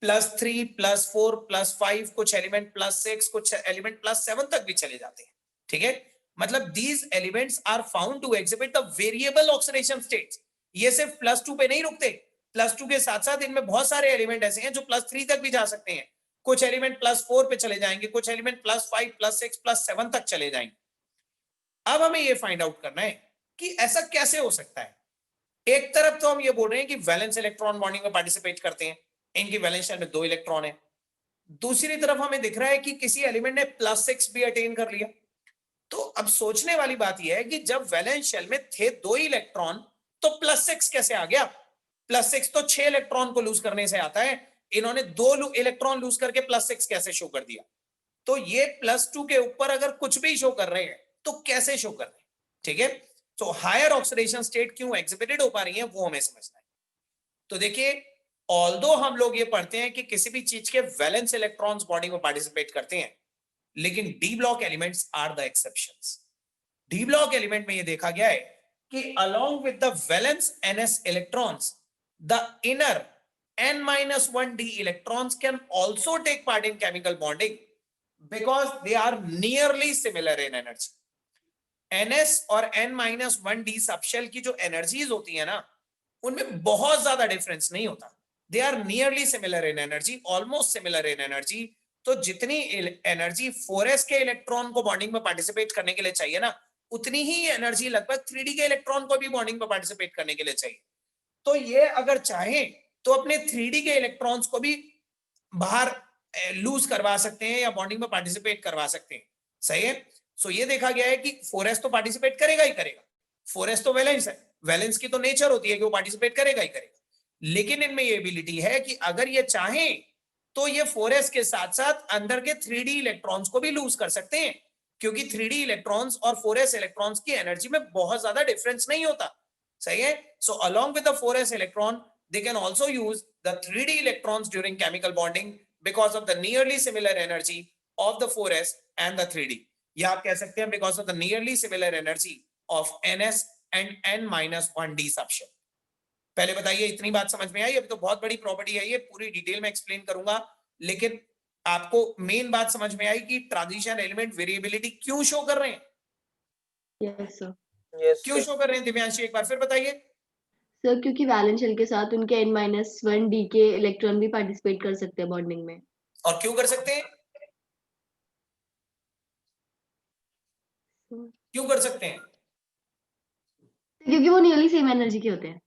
+3 +4 +5 कुछ एलिमेंट +6 कुछ एलिमेंट +7 तक भी चले जाते हैं. ठीक है, मतलब these elements are found to exhibit the variable oxidation states. ये सिर्फ +2 पे नहीं रुकते, +2 के साथ साथ इनमें बहुत सारे एलिमेंट ऐसे हैं जो +3 तक भी जा सकते हैं, कुछ एलिमेंट +4 पे चले जाएंगे, कुछ एलिमेंट +5 +6 +7 तक चले जाएंगे. अब हमें ये फाइंड आउट करना है कि ऐसा कैसे हो सकता है. एक तरफ तो हम ये बोल रहे हैं कि वैलेंस इलेक्ट्रॉन बॉन्डिंग में पार्टिसिपेट करते हैं, इनकी वैलेंस शेल में 2 इलेक्ट्रॉन है. दूसरी तरफ हमें दिख रहा है कि किसी एलिमेंट ने +6 भी अटेन कर लिया. तो अब सोचने वाली बात यह है कि जब वैलेंस शेल में थे 2 इलेक्ट्रॉन तो +6 कैसे आ गया? +6 तो 6 इलेक्ट्रॉन को लूज करने से आता है, इन्होंने 2 इलेक्ट्रॉन लूज करके +6 कैसे शो कर दिया? तो ये +2 के ऊपर अगर कुछ भी शो कर रहे हैं तो कैसे शो कर रहे हैं? ठीक है, तो हायर ऑक्सीडेशन स्टेट क्यों एग्जिबिटेड हो पा रही है वो हमें समझना है. तो देखिए, ऑल्दो हम लोग ये पढ़ते हैं कि किसी भी चीज के वैलेंस इलेक्ट्रॉन्स बॉन्डिंग में पार्टिसिपेट करते हैं, लेकिन D block elements are the exceptions. D block element में ये देखा गया है कि along with the valence ns electrons, the inner n-1d electrons can also take part in chemical bonding because they are nearly similar in energy. ns और n-1d subshell की जो energies होती है ना, उनमें बहुत ज्यादा डिफरेंस नहीं होता. They are nearly similar in energy, almost similar in energy. तो जितनी एनर्जी 4s के इलेक्ट्रॉन को बॉन्डिंग में पार्टिसिपेट करने के लिए चाहिए ना, उतनी ही एनर्जी लगभग 3d के इलेक्ट्रॉन को भी बॉन्डिंग में पार्टिसिपेट करने के लिए चाहिए. तो ये अगर चाहें तो अपने 3d के इलेक्ट्रॉन्स को भी बाहर लूज करवा सकते हैं या बॉन्डिंग में पार्टिसिपेट करवा सकते हैं. सही है. सो ये देखा गया है कि 4s तो पार्टिसिपेट करेगा ही करेगा, 4s तो वैलेंस है, वैलेंस की तो नेचर होती है कि वो पार्टिसिपेट करेगा ही करेगा. लेकिन इनमें ये एबिलिटी है कि अगर ये चाहें तो ये 4s के साथ साथ अंदर के 3d इलेक्ट्रॉन्स को भी लूज कर सकते हैं, क्योंकि 3d इलेक्ट्रॉन्स और 4s इलेक्ट्रॉन्स की एनर्जी में बहुत ज्यादा डिफरेंस नहीं होता. सही है. So along with the 4s electron they can also use the 3d electrons during chemical bonding because of the nearly similar energy of the 4s and the 3d. या आप कह सकते हैं because of the nearly similar energy of ns and n-1d subshell. पहले बताइए इतनी बात समझ में आई? अभी तो बहुत बड़ी प्रॉपर्टी है, ये पूरी डिटेल में एक्सप्लेन करूंगा, लेकिन आपको मेन बात समझ में आई कि ट्रांजिशन एलिमेंट वेरिएबिलिटी क्यों शो कर रहे हैं? Yes sir. क्यों शो कर रहे हैं दिव्यांशी, एक बार फिर बताइए. सर क्योंकि वैलेंस शेल के साथ उनके n-1d के इलेक्ट्रॉन भी पार्टिसिपेट कर सकते हैं बॉन्डिंग में. और क्यों कर सकते हैं? क्यों कर सकते हैं? क्योंकि वो नियरली सेम एनर्जी के होते हैं.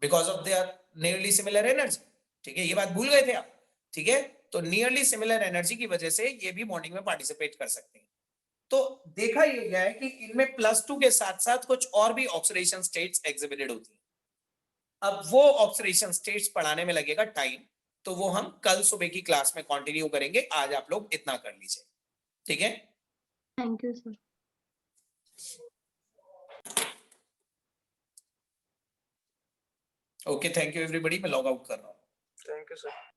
Because of their nearly similar energy. ठीक है, ये बात भूल गए थे आप. ठीक है, तो नियरली सिमिलर एनर्जी की वजह से ये भी बॉन्डिंग में पार्टिसिपेट कर सकते हैं. तो देखा ये गया है कि इनमें +2 के साथ साथ कुछ और भी ऑक्सीडेशन स्टेट्स एग्जिबिटेड होती हैं. अब वो ऑक्सीडेशन स्टेट्स पढ़ाने में लगेगा टाइम, तो वो हम कल सुबह की क्लास में कंटिन्यू करेंगे. आज आप लोग इतना कर लीजिए. ठीक है, thank you sir. Okay, thank you everybody. मैं लॉग आउट कर रहा हूँ. Thank you sir.